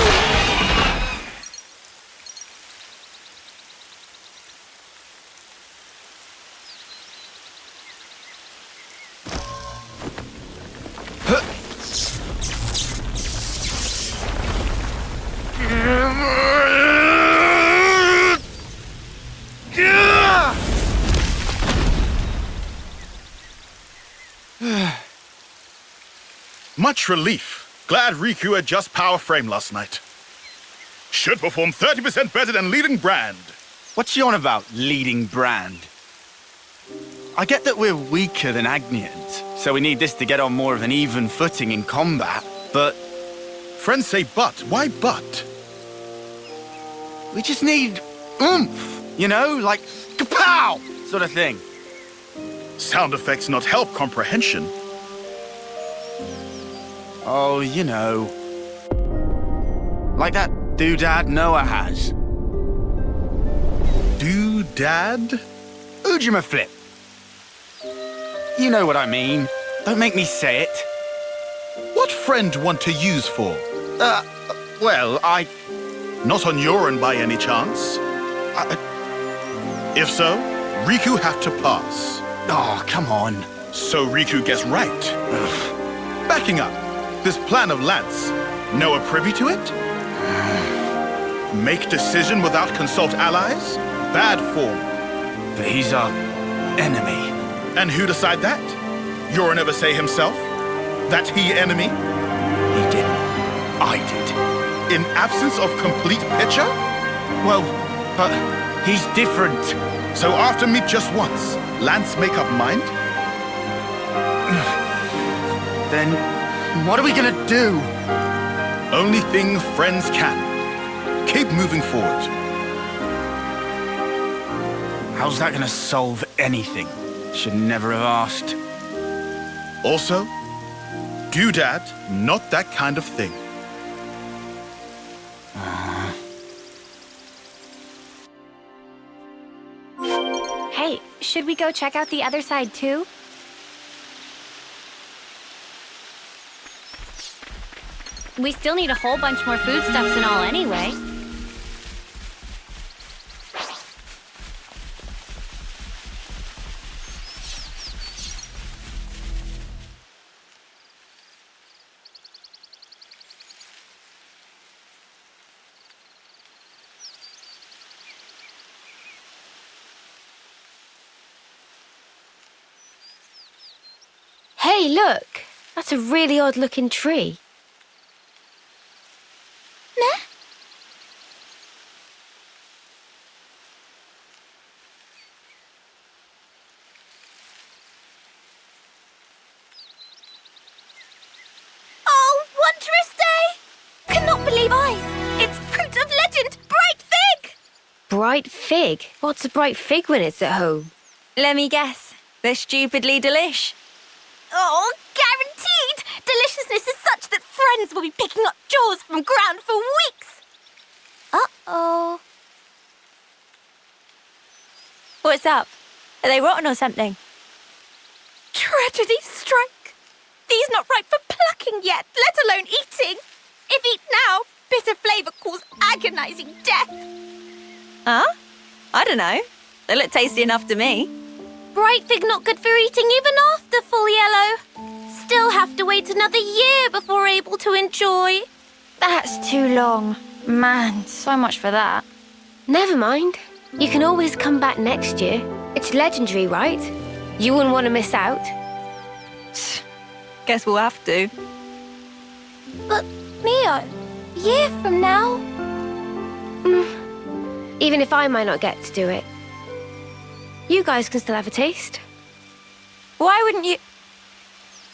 Much relief. Glad Riku adjust power frame last night. Should perform 30% better than leading brand. What's you on about, leading brand? I get that we're weaker than Agnians, so we need this to get on more of an even footing in combat, but... Friends say but. Why but? We just need oomph, you know? Like, kapow! Sort of thing. Sound effects not help comprehension. Oh, you know. Like that doodad Noah has. Doodad? Ujima flip. You know what I mean. Don't make me say it. What friend want to use for? Well, I... Not on your end by any chance? If so, Riku have to pass. Oh, come on. So Riku gets right. Ugh. Backing up. This plan of Lance, Noah privy to it? Make decision without consult allies? Bad form. But he's our enemy. And who decide that? Yoren ever say himself? That he enemy? He didn't. I did. In absence of complete picture? Well, but he's different. So after meet just once, Lance make up mind? Then what are we gonna do? Only thing friends can. Keep moving forward. How's that gonna solve anything? Should never have asked. Also, doodad, not that kind of thing. Hey, should we go check out the other side too? We still need a whole bunch more foodstuffs and all anyway. Hey, look! That's a really odd-looking tree. Nah? Oh, wondrous day! Cannot believe eyes! It's fruit of legend! Bright fig! Bright fig? What's a bright fig when it's at home? Let me guess. They're stupidly delish. Oh, guaranteed! Deliciousness is such that friends will be picking up jaws from ground for weeks! Uh-oh. What's up? Are they rotten or something? Tragedy strike. These not ripe for plucking yet, let alone eating. If eat now, bitter flavour cause agonizing death. Huh? I don't know. They look tasty enough to me. Bright fig not good for eating even after full yellow. Still have to wait another year before able to enjoy. That's too long. Man, so much for that. Never mind. You can always come back next year. It's legendary, right? You wouldn't want to miss out. Guess we'll have to. But, Mia, a year from now? Even if I might not get to do it, you guys can still have a taste. Why wouldn't you...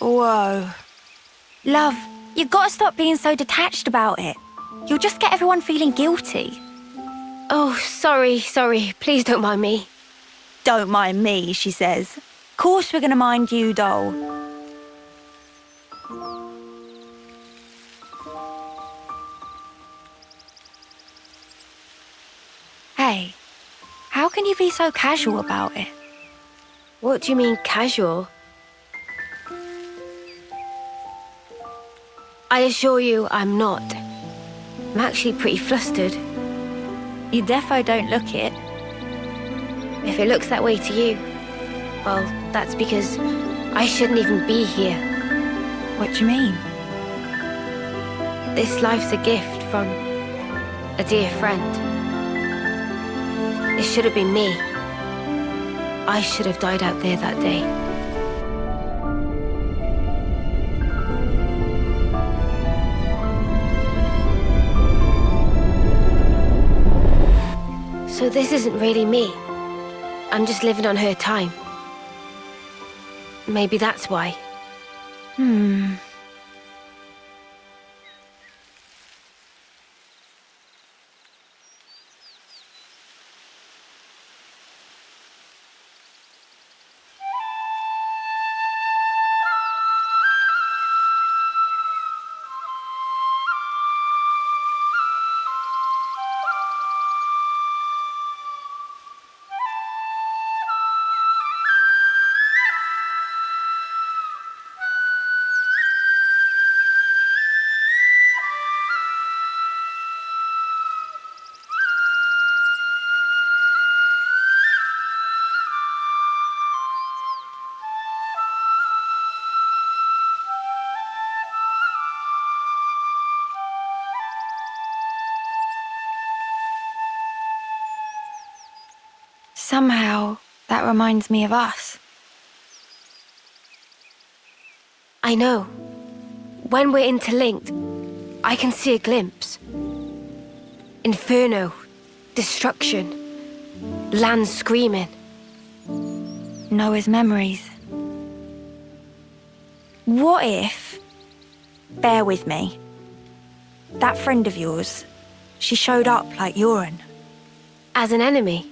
Whoa. Love, you gotta stop being so detached about it. You'll just get everyone feeling guilty. Oh, sorry. Please don't mind me. Don't mind me, she says. Course we're gonna mind you, doll. Hey, how can you be so casual about it? What do you mean, casual? I assure you, I'm not. I'm actually pretty flustered. You defo don't look it. If it looks that way to you, well, that's because I shouldn't even be here. What do you mean? This life's a gift from a dear friend. It should have been me. I should have died out there that day. So this isn't really me. I'm just living on her time. Maybe that's why. Somehow, that reminds me of us. I know. When we're interlinked, I can see a glimpse. Inferno, destruction, land screaming. Noah's memories. What if, bear with me, that friend of yours, she showed up like Yoren? As an enemy?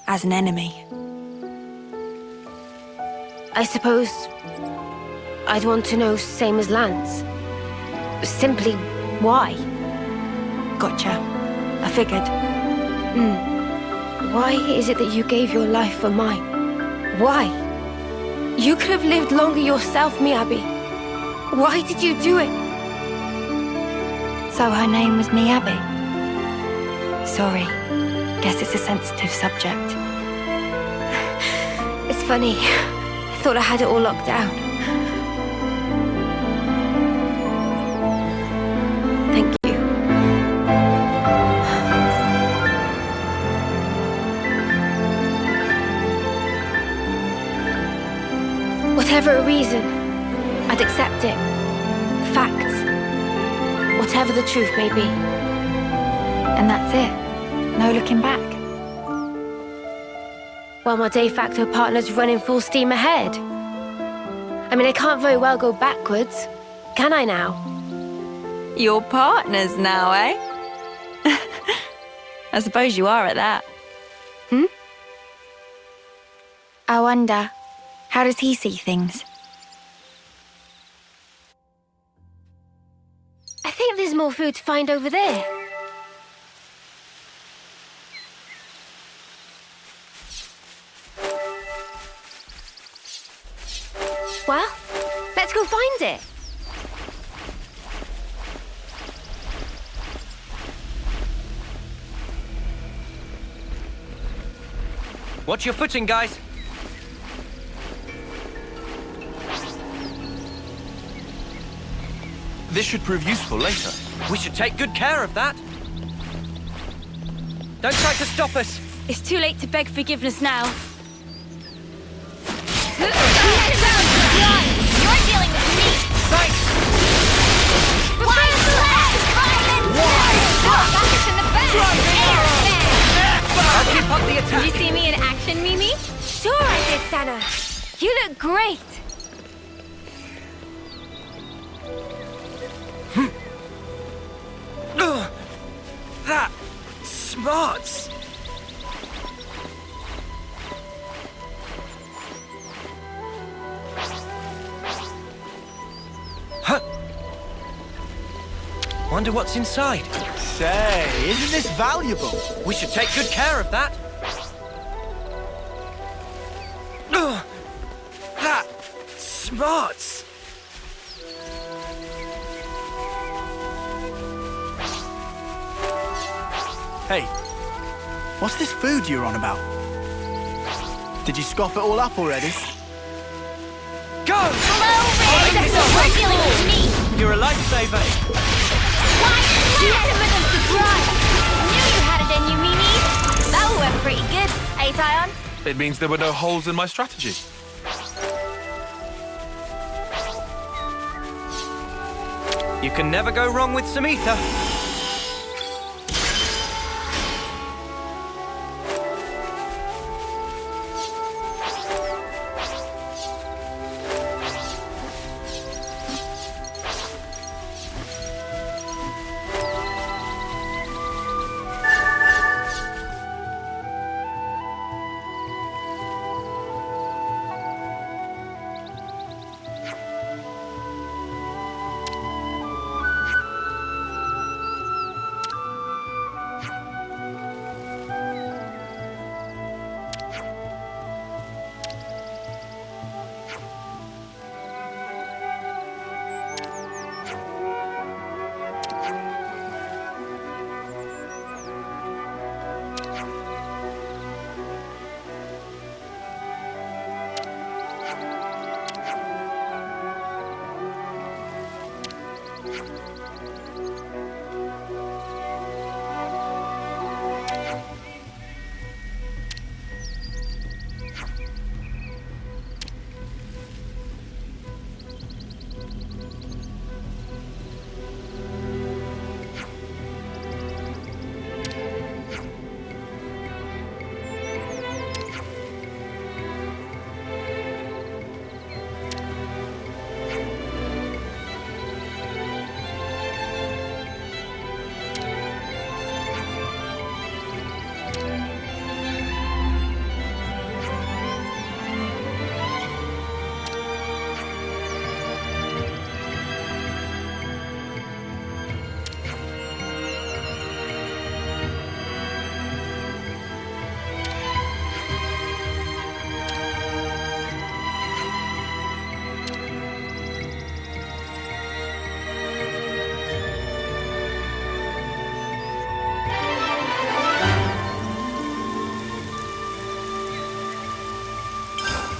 As an enemy. I suppose I'd want to know same as Lance. Simply why? Gotcha. I figured. Why is it that you gave your life for mine? Why? You could have lived longer yourself, Miyabi. Why did you do it? So her name was Miyabi? Sorry. Guess it's a sensitive subject. It's funny. I thought I had it all locked down. Thank you. Whatever a reason, I'd accept it. Facts. Whatever the truth may be. And that's it? No looking back? Well, my de facto partner's running full steam ahead. I mean, I can't very well go backwards, can I now? Your partners now, eh? I suppose you are at that. I wonder, how does he see things? I think there's more food to find over there. found it. Watch your footing, guys. This should prove useful later. We should take good care of that. Don't try to stop us. It's too late to beg forgiveness now. You're dealing with me. Thanks. Why? Back us in the back. I'll keep up the attack. Did you see me in action, Mimi? Sure I did, Sana. You look great. That smarts. Huh. Wonder what's inside. Say, isn't this valuable? We should take good care of that. That smarts. Hey, what's this food you're on about? Did you scoff it all up already? Go! You're dealing with me. You're a lifesaver. The element of surprise. Knew you had it in you, Mimi. That went pretty good, eh, Tyon? It means there were no holes in my strategy. You can never go wrong with some ether.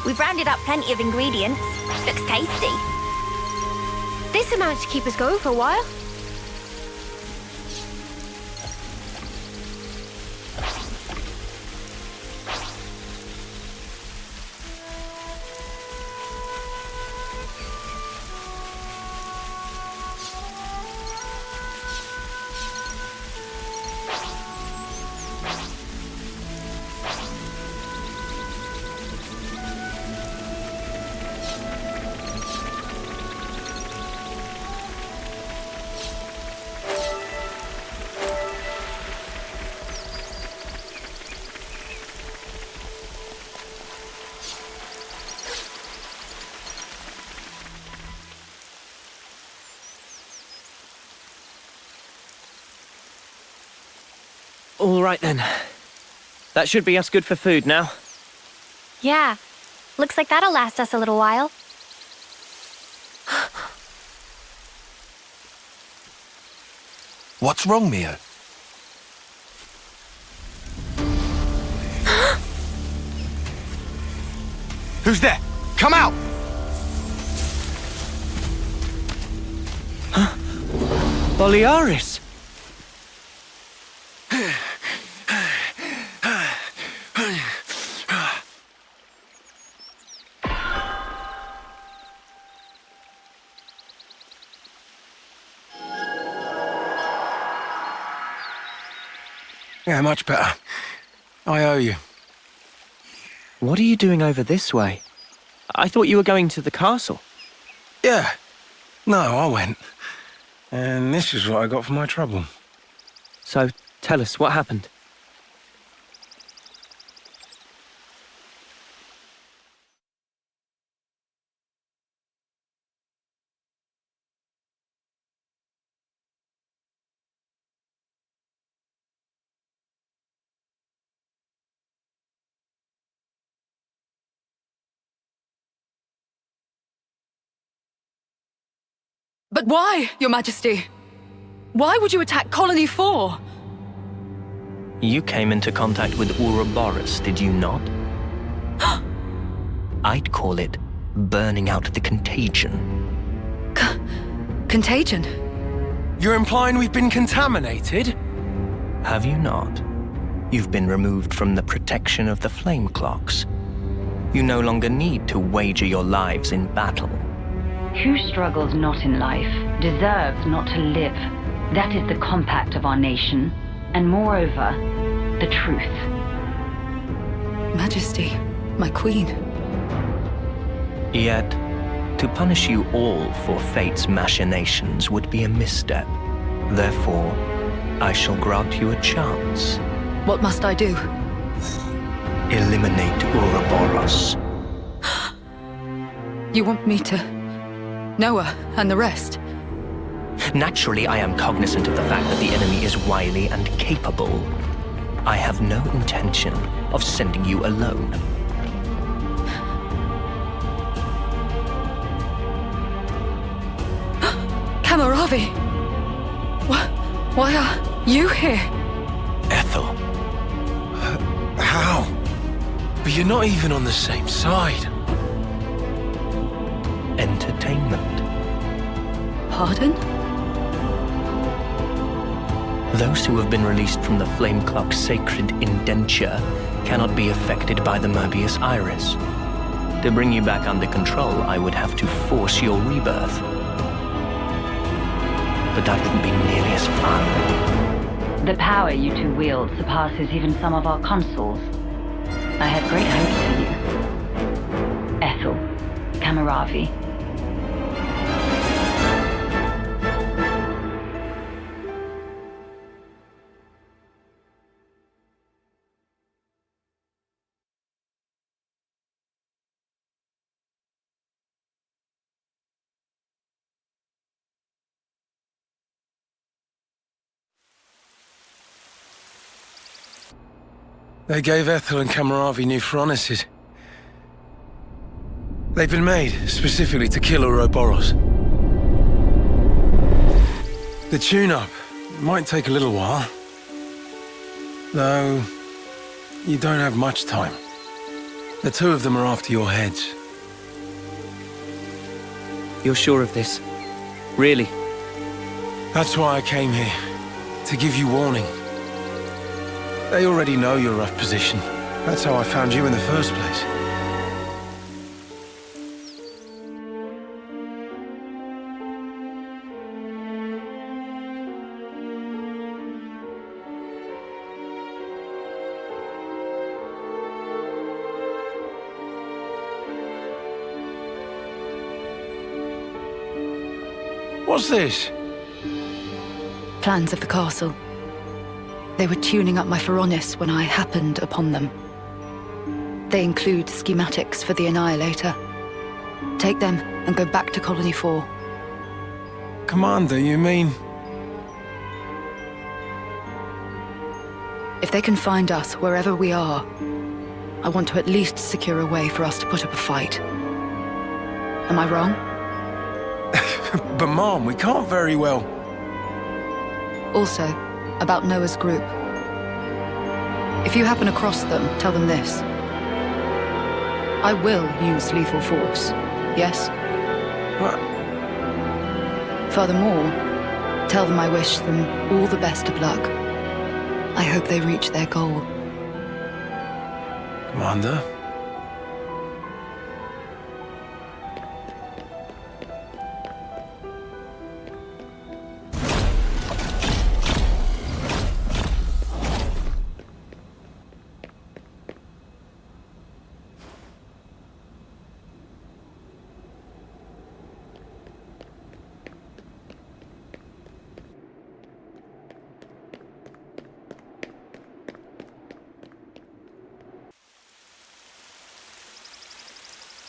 We've rounded up plenty of ingredients. Looks tasty. This amount to keep us going for a while. All right then. That should be us good for food now. Yeah. Looks like that'll last us a little while. What's wrong, Mio? Who's there? Come out! Boliaris! Yeah, much better. I owe you. What are you doing over this way? I thought you were going to the castle. Yeah. No, I went. And this is what I got for my trouble. So, tell us, what happened? But why, Your Majesty? Why would you attack Colony 4? You came into contact with Ouroboros, did you not? I'd call it burning out the contagion. Contagion? You're implying we've been contaminated? Have you not? You've been removed from the protection of the flame clocks. You no longer need to wager your lives in battle. Who struggles not in life deserves not to live. That is the compact of our nation, and moreover, the truth. Majesty, my queen. Yet, to punish you all for fate's machinations would be a misstep. Therefore, I shall grant you a chance. What must I do? Eliminate Ouroboros. You want me to... Noah and the rest? Naturally, I am cognizant of the fact that the enemy is wily and capable. I have no intention of sending you alone. Kamaravi! Why are you here? Ethel. How? But you're not even on the same side. Entertainment. Pardon? Those who have been released from the Flame Clock's sacred indenture cannot be affected by the Mobius Iris. To bring you back under control, I would have to force your rebirth. But that wouldn't be nearly as fun. The power you two wield surpasses even some of our consuls. I have great hopes for you. Ethel, Kamaravi. They gave Ethel and Kamaravi new furnaces. They've been made specifically to kill Ouroboros. The tune-up might take a little while. Though, you don't have much time. The two of them are after your heads. You're sure of this? Really? That's why I came here. To give you warning. They already know your rough position. That's how I found you in the first place. What's this? Plans of the castle. They were tuning up my Pharonis when I happened upon them. They include schematics for the Annihilator. Take them and go back to Colony 4. Commander, you mean? If they can find us wherever we are, I want to at least secure a way for us to put up a fight. Am I wrong? But Mom, we can't very well. Also, about Noah's group. If you happen across them, tell them this. I will use lethal force, yes? What? Furthermore, tell them I wish them all the best of luck. I hope they reach their goal. Commander?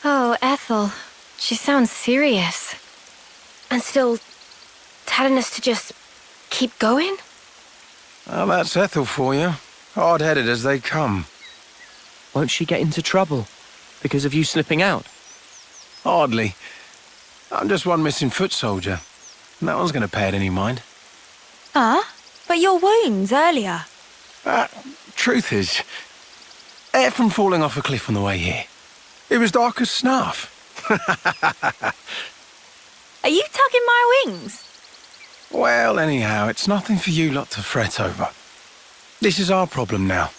Oh, Ethel. She sounds serious. And still telling us to just keep going? Well, that's Ethel for you. Hard-headed as they come. Won't she get into trouble because of you slipping out? Hardly. I'm just one missing foot soldier. No one's going to pay it any mind. Huh? But your wounds earlier. Truth is, air from falling off a cliff on the way here. It was dark as snuff. Are you tugging my wings? Well, anyhow, it's nothing for you lot to fret over. This is our problem now.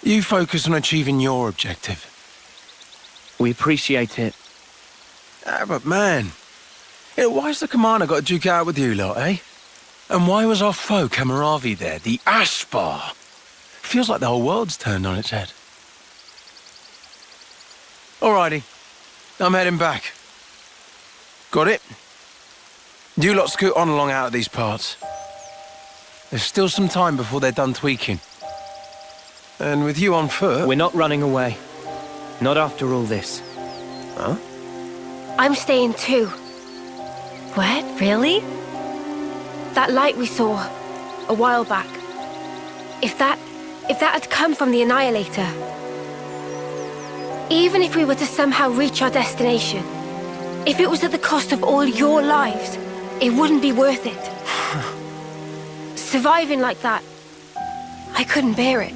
You focus on achieving your objective. We appreciate it. But man, why's the commander got to duke it out with you lot, eh? And why was our foe Kamaravi there, the Ashbar? Feels like the whole world's turned on its head. Alrighty, I'm heading back. Got it? You lot scoot on along out of these parts. There's still some time before they're done tweaking. And with you on foot... We're not running away. Not after all this. Huh? I'm staying too. What? Really? That light we saw a while back. If that had come from the Annihilator, even if we were to somehow reach our destination, if it was at the cost of all your lives, it wouldn't be worth it. Surviving like that, I couldn't bear it.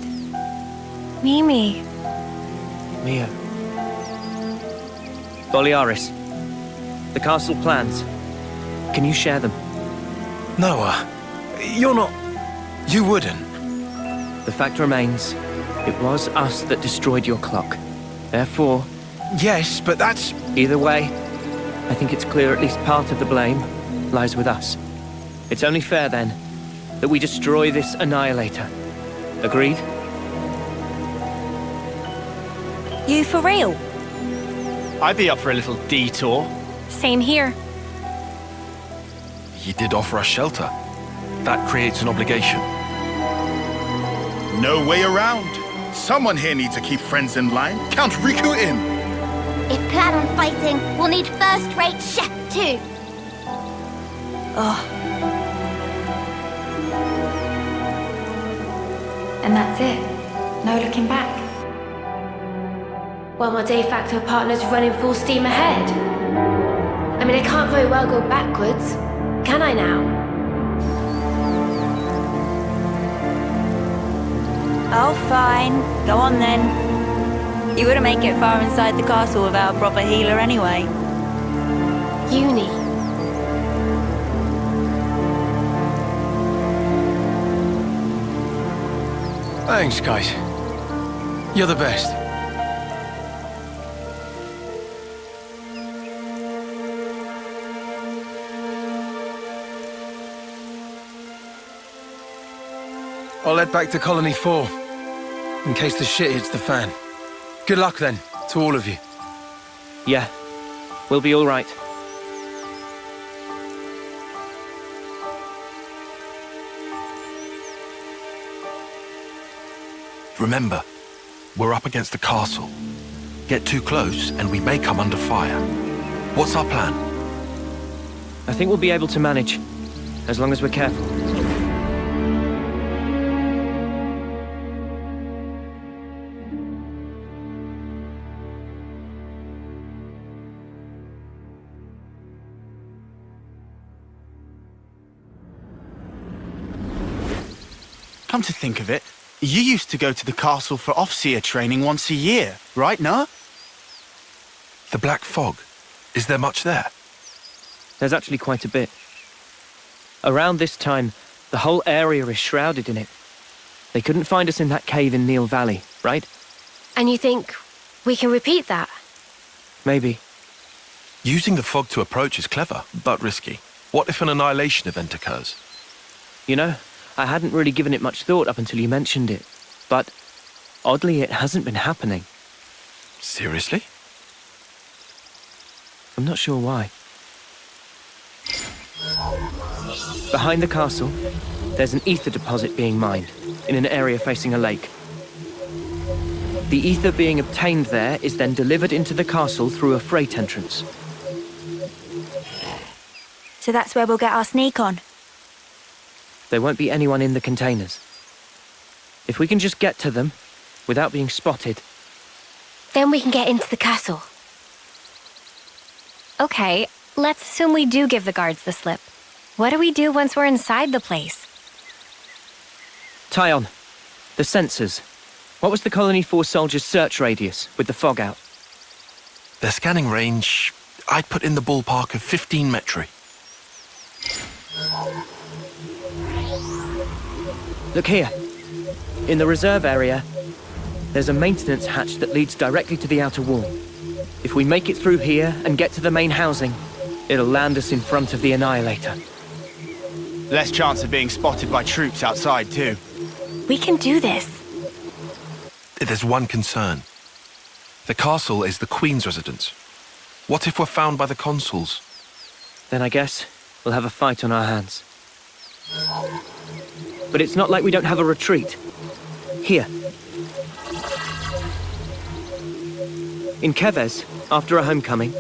Mimi. Mia. Boliaris. The castle plans. Can you share them? Noah, you're not... You wouldn't. The fact remains, it was us that destroyed your clock. Therefore... Yes, but that's... Either way, I think it's clear at least part of the blame lies with us. It's only fair, then, that we destroy this Annihilator. Agreed? You for real? I'd be up for a little detour. Same here. He did offer us shelter. That creates an obligation. No way around. Someone here needs to keep friends in line. Count Riku in. If plan on fighting, we'll need first-rate chef too. Oh. And that's it. No looking back. Well, my de facto partner's running full steam ahead. I mean, I can't very well go backwards, can I now? Oh, fine. Go on then. You wouldn't make it far inside the castle without a proper healer anyway. Uni. Thanks, guys. You're the best. I'll head back to Colony 4, in case the shit hits the fan. Good luck then, to all of you. Yeah, we'll be all right. Remember, we're up against the castle. Get too close and we may come under fire. What's our plan? I think we'll be able to manage, as long as we're careful. Come to think of it, you used to go to the castle for Officer training once a year, right, no? The Black Fog. Is there much there? There's actually quite a bit. Around this time, the whole area is shrouded in it. They couldn't find us in that cave in Neil Valley, right? And you think we can repeat that? Maybe. Using the fog to approach is clever, but risky. What if an annihilation event occurs? You know, I hadn't really given it much thought up until you mentioned it. But, oddly, it hasn't been happening. Seriously? I'm not sure why. Behind the castle, there's an ether deposit being mined, in an area facing a lake. The ether being obtained there is then delivered into the castle through a freight entrance. So that's where we'll get our sneak on. There won't be anyone in the containers. If we can just get to them, without being spotted... Then we can get into the castle. Okay, let's assume we do give the guards the slip. What do we do once we're inside the place? Tyon, the sensors. What was the Colony 4 soldiers' search radius with the fog out? Their scanning range, I'd put in the ballpark of 15 metri. Look here. In the reserve area, there's a maintenance hatch that leads directly to the outer wall. If we make it through here and get to the main housing, it'll land us in front of the Annihilator. Less chance of being spotted by troops outside, too. We can do this. There's one concern. The castle is the Queen's residence. What if we're found by the consuls? Then I guess we'll have a fight on our hands. But it's not like we don't have a retreat. Here. In Keves, after a homecoming,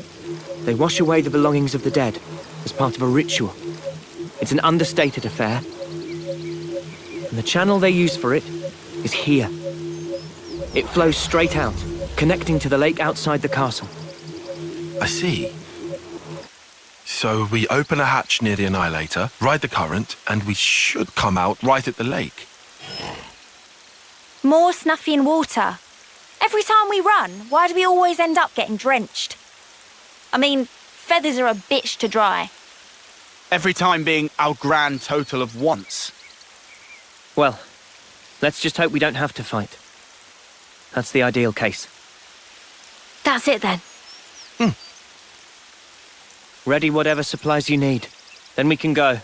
they wash away the belongings of the dead as part of a ritual. It's an understated affair. And the channel they use for it is here. It flows straight out, connecting to the lake outside the castle. I see. So we open a hatch near the Annihilator, ride the current, and we should come out right at the lake. More snuffy in water. Every time we run, why do we always end up getting drenched? I mean, feathers are a bitch to dry. Every time being our grand total of once. Well, let's just hope we don't have to fight. That's the ideal case. That's it then. Ready whatever supplies you need. Then we can go.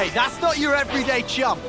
Hey, that's not your everyday chump.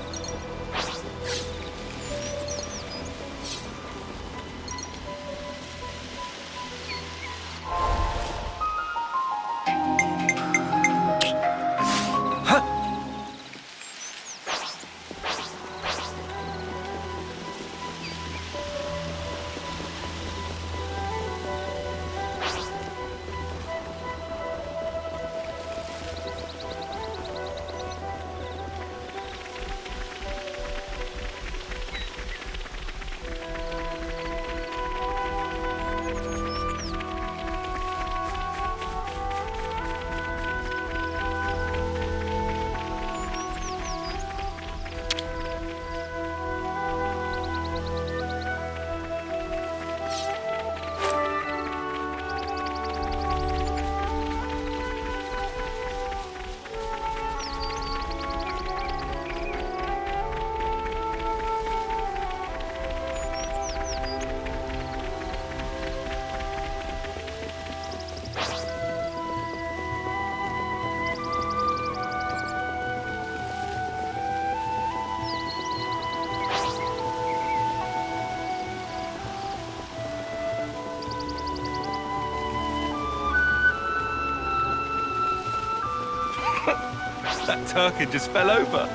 That Tarkin just fell over.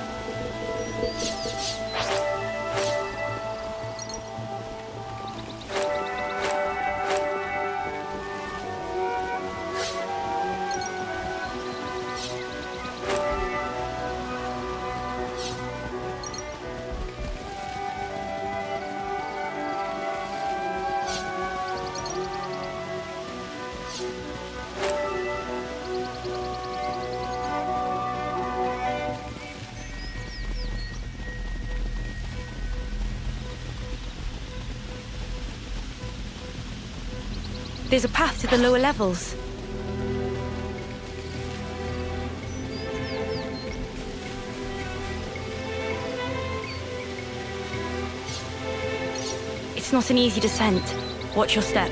There's a path to the lower levels. It's not an easy descent. Watch your step.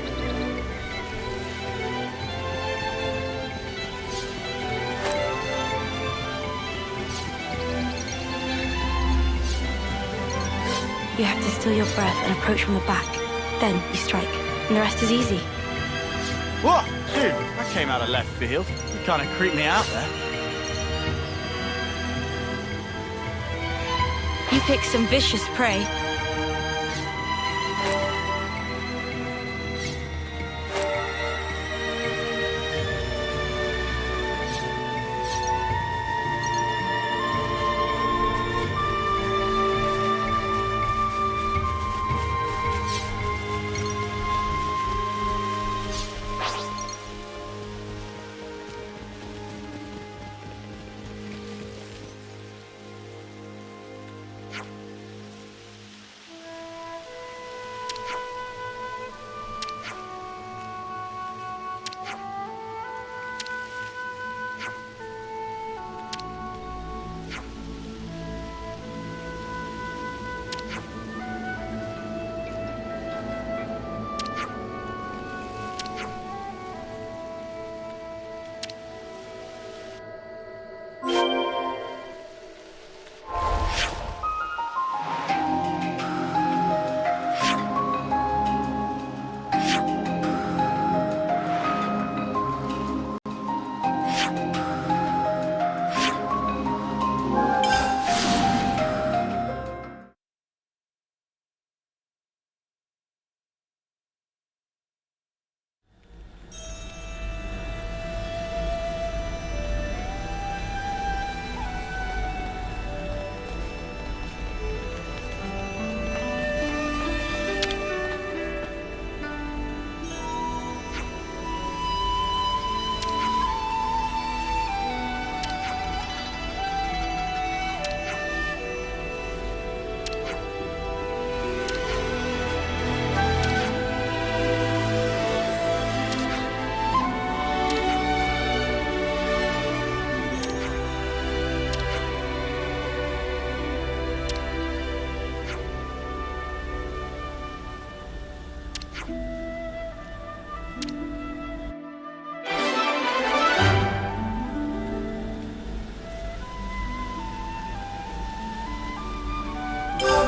You have to still your breath and approach from the back. Then you strike, and the rest is easy. What? Dude, that came out of left field. You kind of creeped me out there. You picked some vicious prey.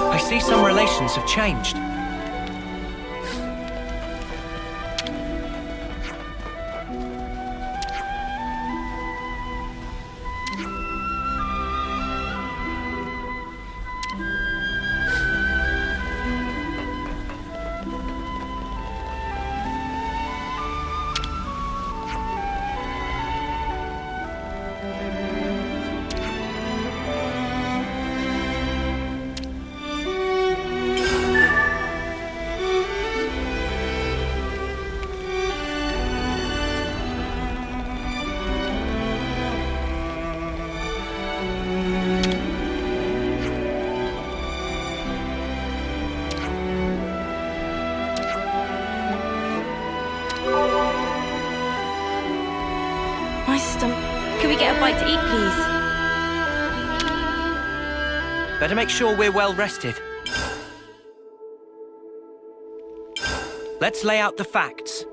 I see some relations have changed. Can we get a bite to eat, please? Better make sure we're well rested. Let's lay out the facts.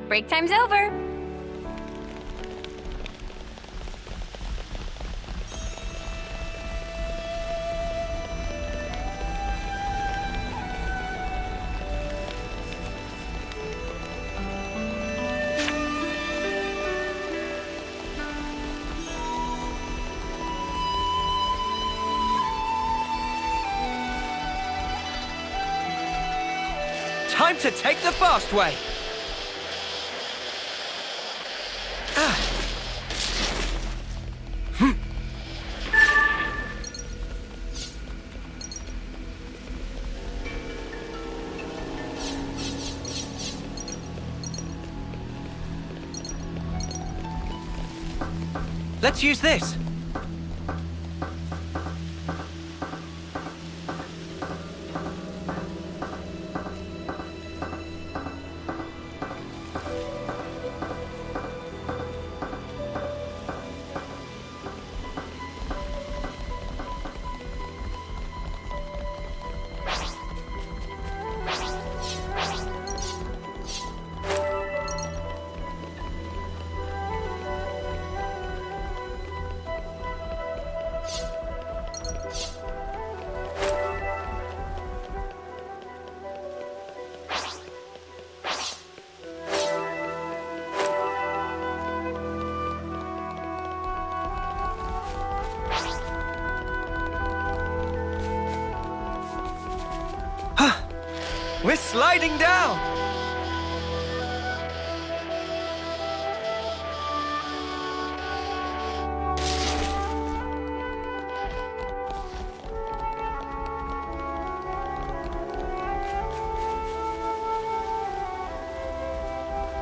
Break time's over. Time to take the fast way. Let's use this. We're sliding down!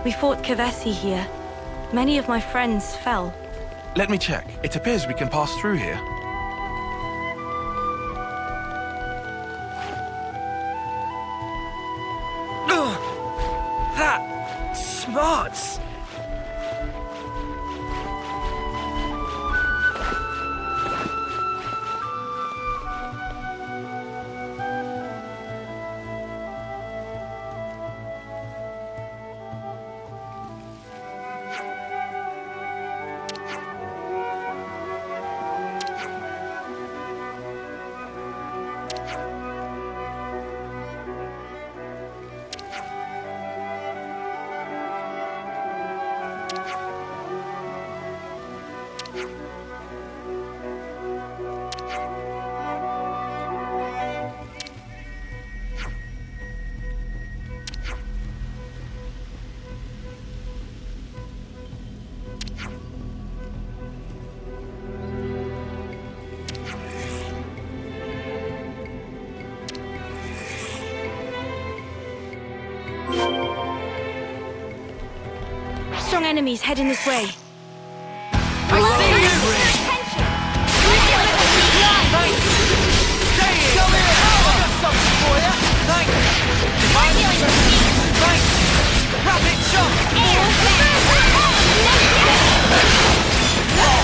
We fought Kavesi here. Many of my friends fell. Let me check. It appears we can pass through here. That smarts! Strong enemies heading this way. I see you! Thanks! Stay here! Come here! I've got something for you! Thanks! Thanks! Rapid shot!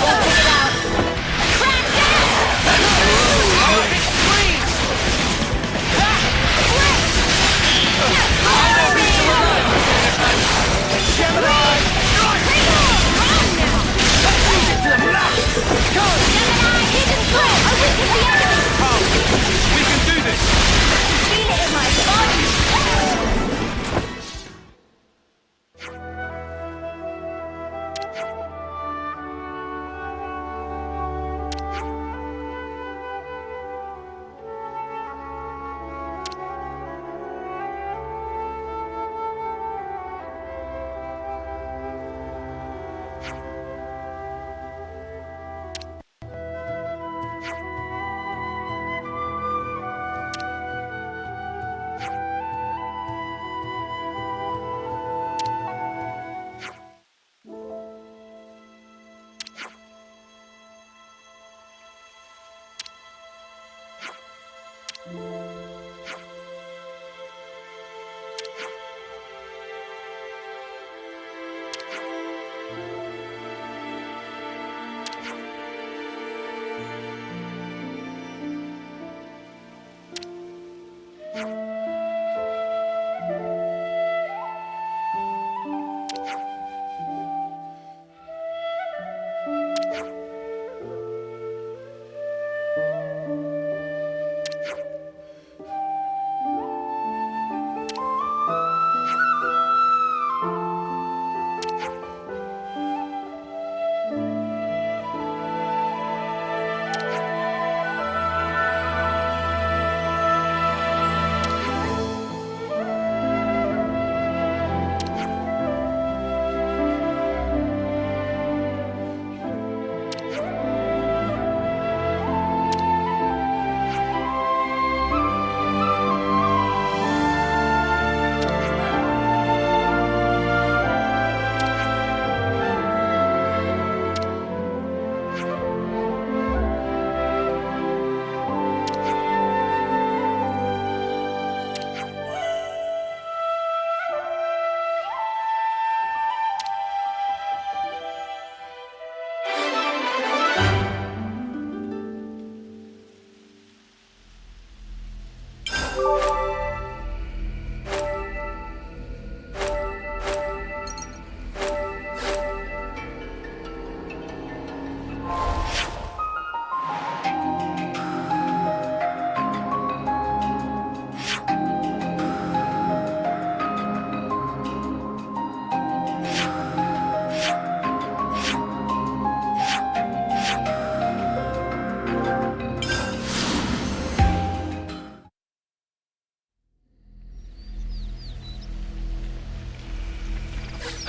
Open it out! Crash down! Oh, big squeeze! Gemini!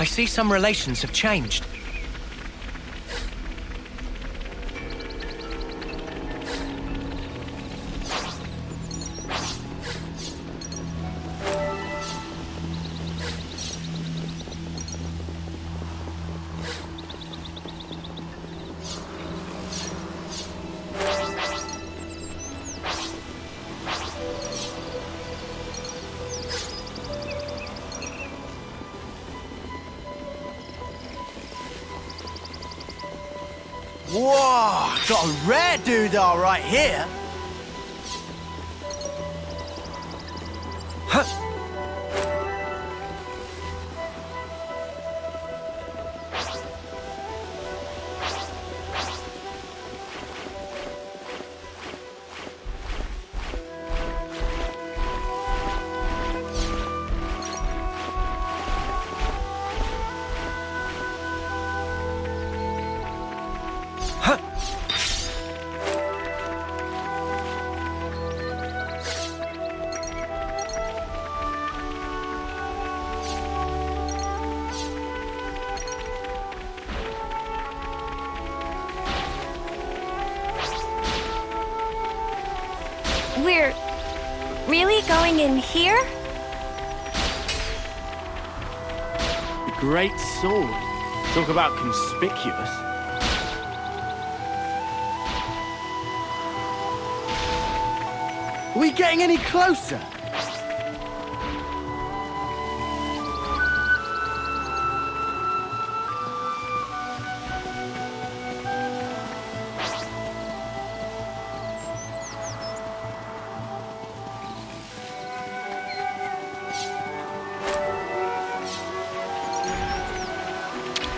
I see some relations have changed. Whoa! Got a rare doodah right here. We're really going in here? The great sword. Talk about conspicuous. Are we getting any closer?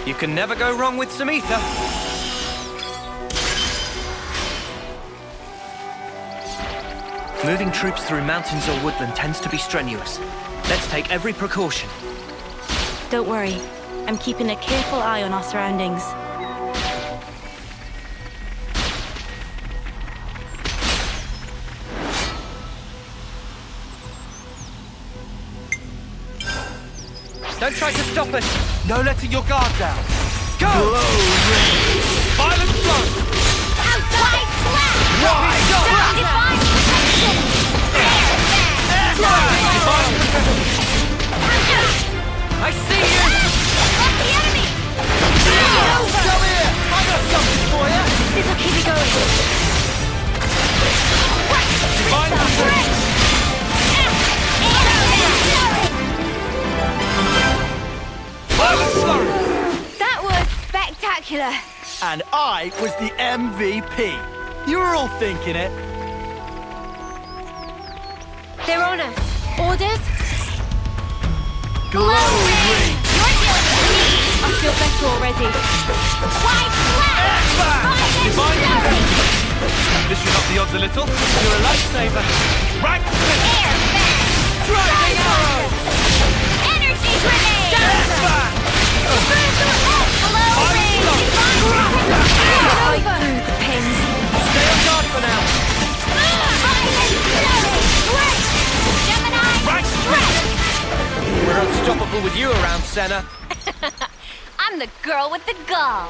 You can never go wrong with some ether. Moving troops through mountains or woodland tends to be strenuous. Let's take every precaution. Don't worry. I'm keeping a careful eye on our surroundings. Don't try to stop us! No letting your guard down! Go! Violent blow! Outside slap! Wide slap! Divine protection! Divine I see you! What's the enemy? Come here! I got something for you! This'll keep me going. Divine protection! Violent flurry! That was spectacular. And I was the MVP. You were all thinking it. They're on us. Orders? Glory! You're dealing with me! I feel better already. Wide slap! Divine protection! This should up the odds a little. You're a lifesaver. Right split! Air back! Driving arrow! Energy grenade! Death back! Below range! Divine protection! Fight through the pain. Stay on guard for now. Violent flurry! Right! Gemini! Right split! We're unstoppable with you around, Senna. I'm the girl with the gall.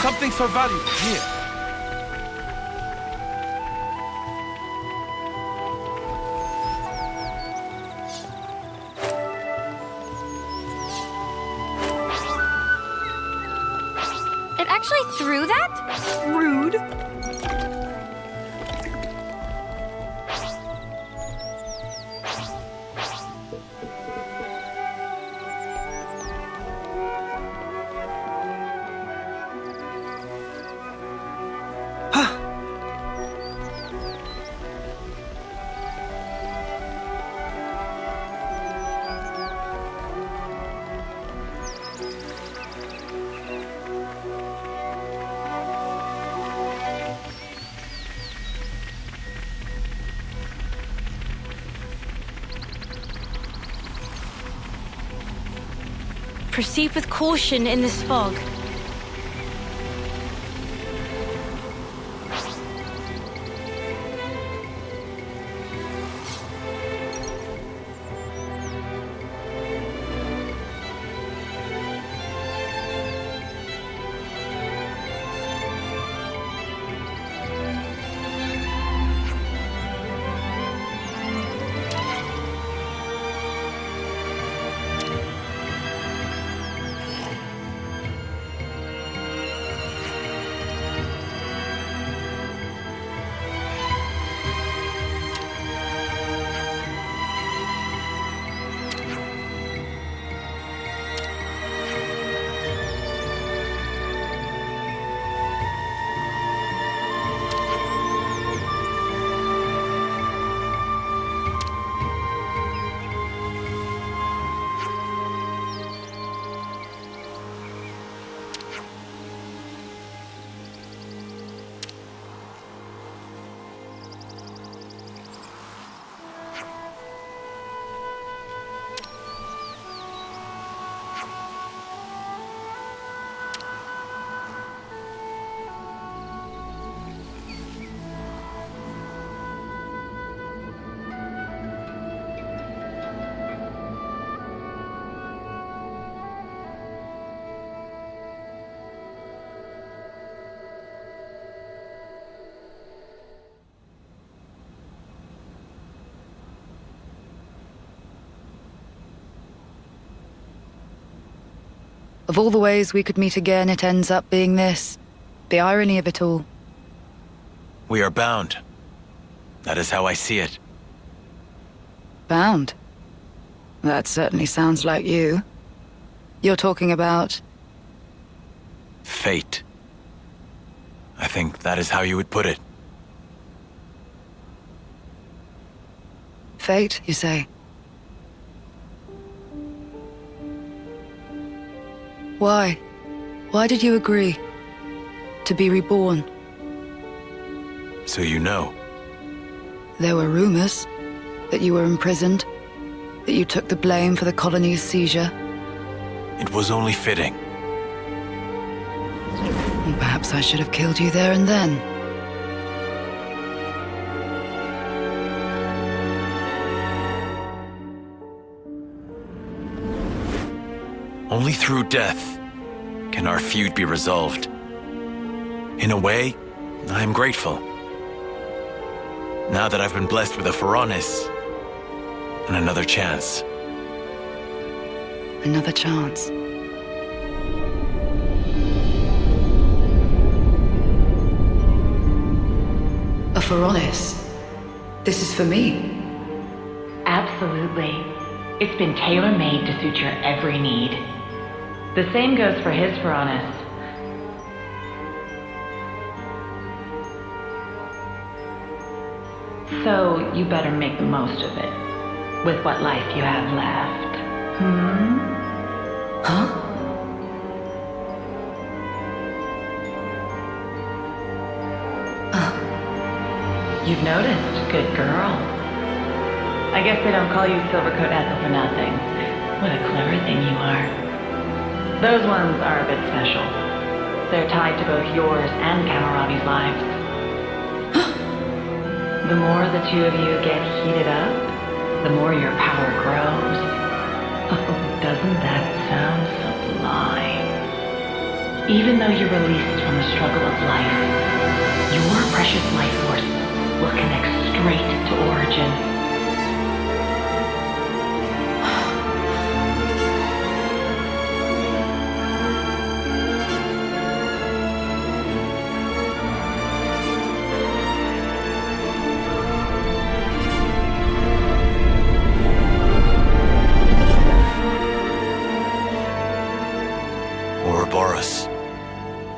Something so valuable here. It actually threw that? Rude. Proceed with caution in this fog. Of all the ways we could meet again, it ends up being this. The irony of it all. We are bound. That is how I see it. Bound? That certainly sounds like you. You're talking about... Fate. I think that is how you would put it. Fate, you say? Why? Why did you agree? To be reborn? So you know. There were rumors that you were imprisoned, that you took the blame for the colony's seizure. It was only fitting. And perhaps I should have killed you there and then. Only through death can our feud be resolved. In a way, I am grateful. Now that I've been blessed with a Pharaonis and another chance. Another chance. A Pharaonis? This is for me? Absolutely. It's been tailor-made to suit your every need. The same goes for his Pharaonis. So you better make the most of it, with what life you have left. Huh? You've noticed, good girl. I guess they don't call you Silvercoat Ethel for nothing. What a clever thing you are. Those ones are a bit special. They're tied to both yours and Kamaravi's lives. The more the two of you get heated up, the more your power grows. Oh, doesn't that sound sublime? Even though you're released from the struggle of life, your precious life force will connect straight to origin.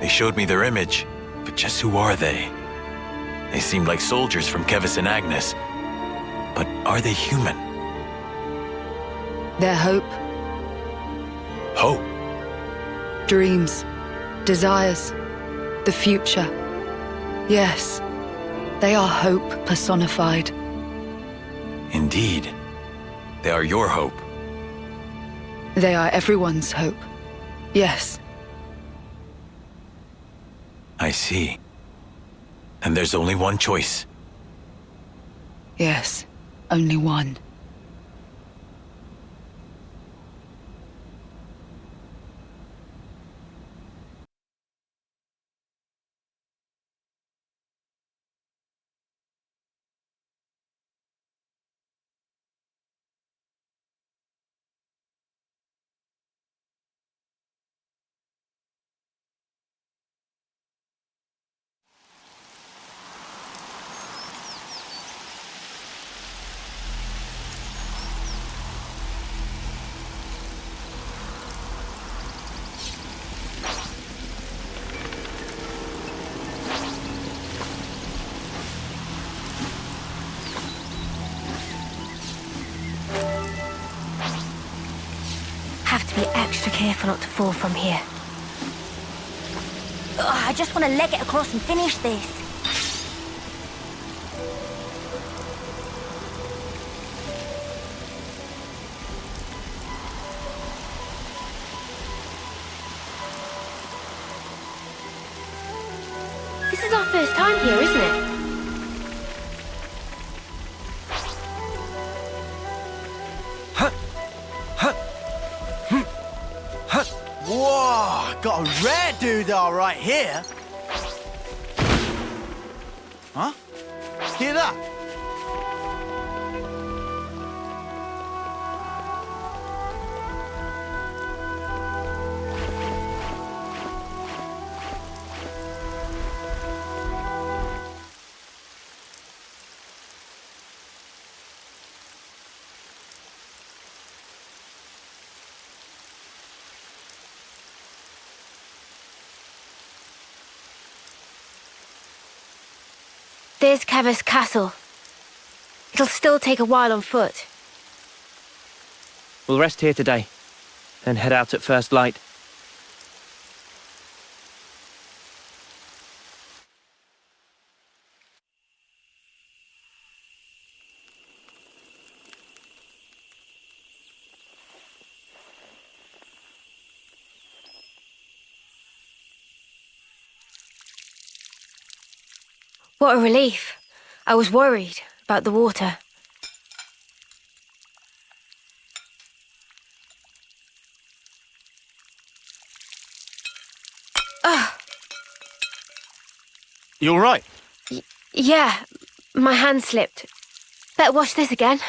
They showed me their image, but just who are they? They seemed like soldiers from Kevis and Agnes. But are they human? Their hope. Hope? Dreams. Desires. The future. Yes. They are hope personified. Indeed. They are your hope. They are everyone's hope. Yes. I see. And there's only one choice. Yes. Only one. Have to be extra careful not to fall from here. Ugh, I just want to leg it across and finish this. This is our first time here, isn't it? Whoa, got a rare doodah right here. Huh? Hear that? There's Keva's castle. It'll still take a while on foot. We'll rest here today, then head out at first light. What a relief. I was worried about the water. Ugh. You all right? Yeah, my hand slipped. Better wash this again.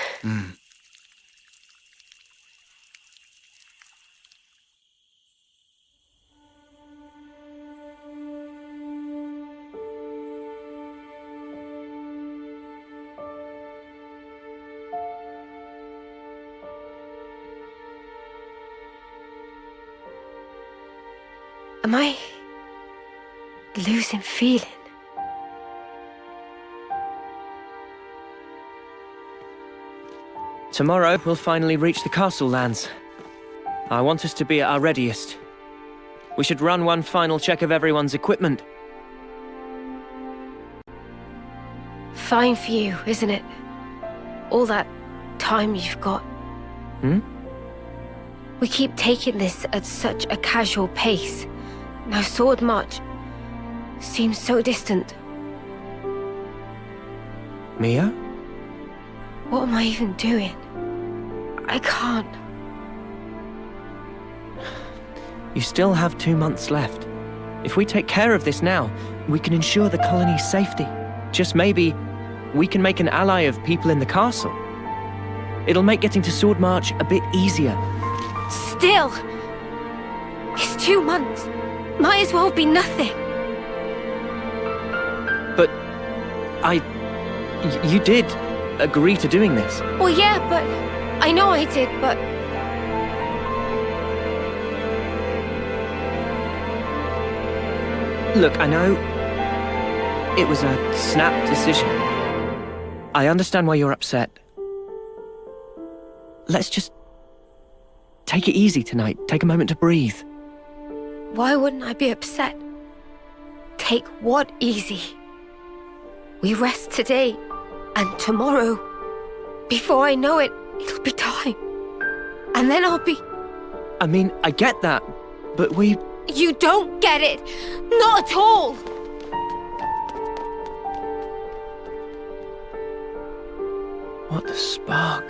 Am I losing feeling? Tomorrow, we'll finally reach the castle lands. I want us to be at our readiest. We should run one final check of everyone's equipment. Fine for you, isn't it? All that time you've got. We keep taking this at such a casual pace. Now Sword March seems so distant. Mia? What am I even doing? I can't. You still have 2 months left. If we take care of this now, we can ensure the colony's safety. Just maybe, we can make an ally of people in the castle. It'll make getting to Sword March a bit easier. Still! It's 2 months. Might as well be nothing. But you did agree to doing this. Well, yeah, but I know I did, but look, I know it was a snap decision. I understand why you're upset. Let's just take it easy tonight. Take a moment to breathe. why wouldn't I be upset? Take what easy? We rest today, and tomorrow, before I know it, it'll be time. And then I'll be... I mean, I get that, But we... You don't get it! Not at all! What the spark?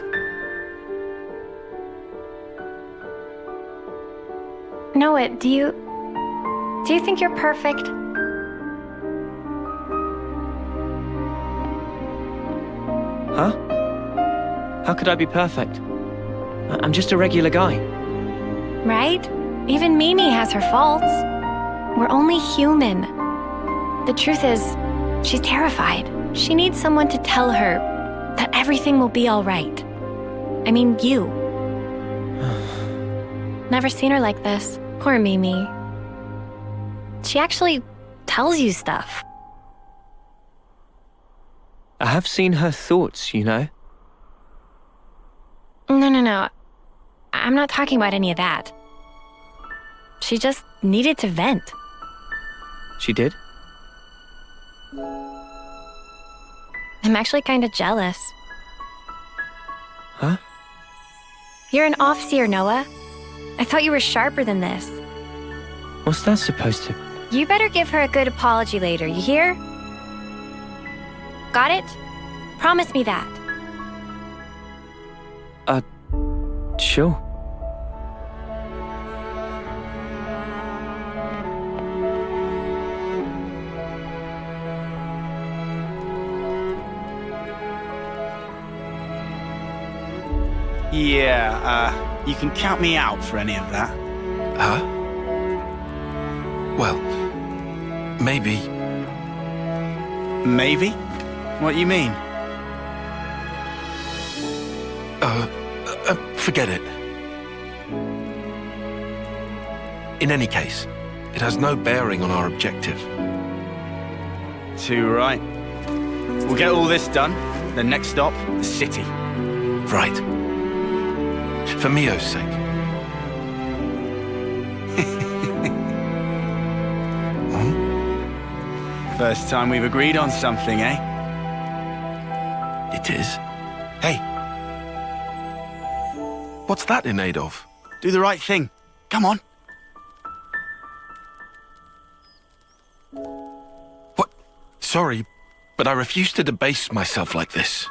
Noah, do you think you're perfect? Huh? How could I be perfect? I'm just a regular guy. Right? Even Mimi has her faults. We're only human. The truth is, she's terrified. She needs someone to tell her that everything will be all right. I mean, you. Never seen her like this. Poor Mimi. She actually tells you stuff. I have seen her thoughts, you know? No. I'm not talking about any of that. She just needed to vent. She did? I'm actually kind of jealous. Huh? You're an offseer, Noah. I thought you were sharper than this. What's that supposed to... You better give her a good apology later, you hear? Got it? Promise me that. Sure. Yeah, you can count me out for any of that. Huh? Well, maybe. Maybe? What you mean? Forget it. In any case, it has no bearing on our objective. Too right. We'll get all this done. The next stop, the city. Right. For Mio's sake. First time we've agreed on something, eh? It is. Hey. What's that in aid of? Do the right thing. Come on. What? Sorry, but I refuse to debase myself like this.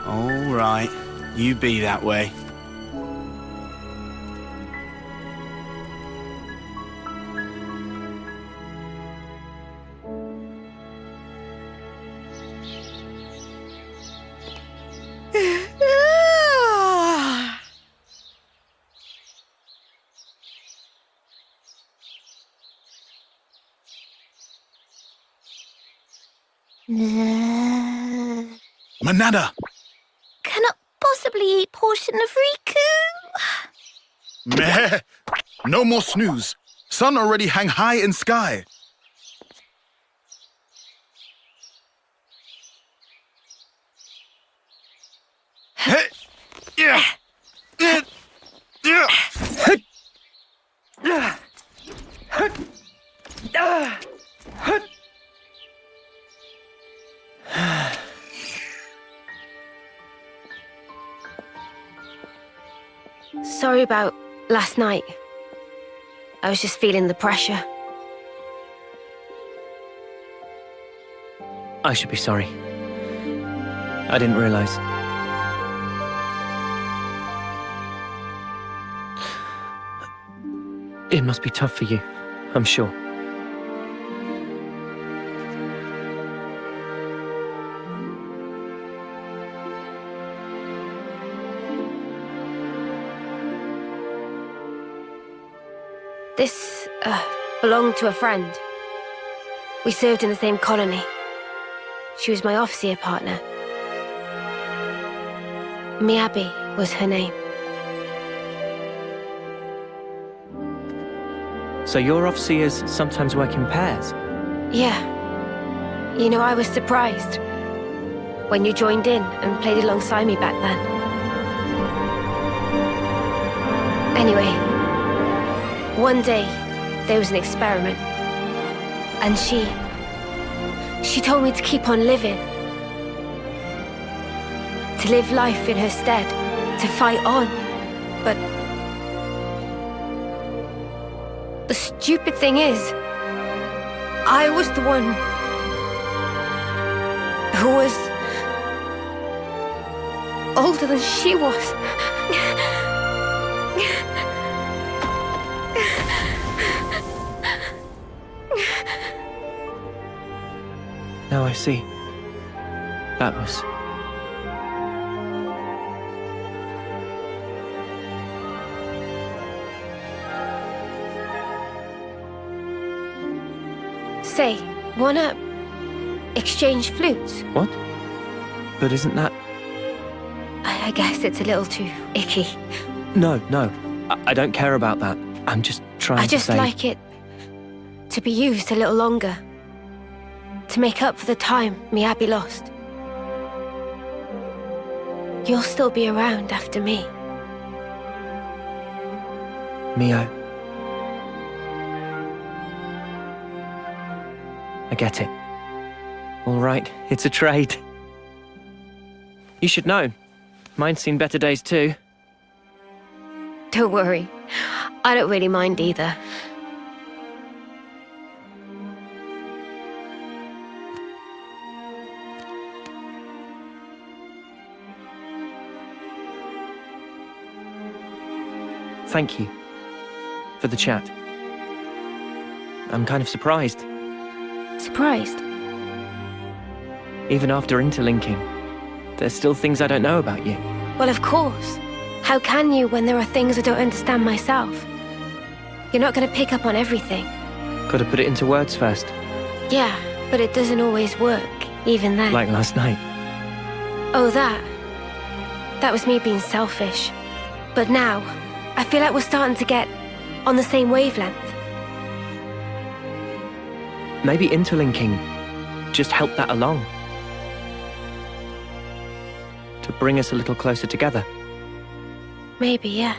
All right. You be that way. Manada! Cannot possibly eat portion of Riku. Meh! No more snooze. Sun already hang high in sky. Hey! Yeah! Sorry about last night. I was just feeling the pressure. I should be sorry. I didn't realize. It must be tough for you, I'm sure. This belonged to a friend. We served in the same colony. She was my officer partner. Miyabi was her name. So your officers sometimes work in pairs? Yeah. You know, I was surprised when you joined in and played alongside me back then. Anyway, one day there was an experiment, and she told me to keep on living. to live life in her stead, to fight on. But the stupid thing is, I was the one who was older than she was. Now I see. That was... Say, wanna exchange flutes? What? But isn't that... I guess it's a little too icky. No. I don't care about that. I'm just trying to say... I just like it to be used a little longer. To make up for the time me Abby lost. You'll still be around after me. Mio. I get it. All right, it's a trade. You should know. Mine's seen better days too. Don't worry. I don't really mind either. Thank you for the chat. I'm kind of surprised. Surprised? Even after interlinking, there's still things I don't know about you. Well, of course. How can you when there are things I don't understand myself? You're not going to pick up on everything. Gotta put it into words first. Yeah, but it doesn't always work, even then. Like last night. Oh, that. That was me being selfish. But now, I feel like we're starting to get on the same wavelength. Maybe interlinking just helped that along. To bring us a little closer together. Maybe, yeah.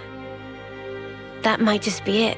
That might just be it.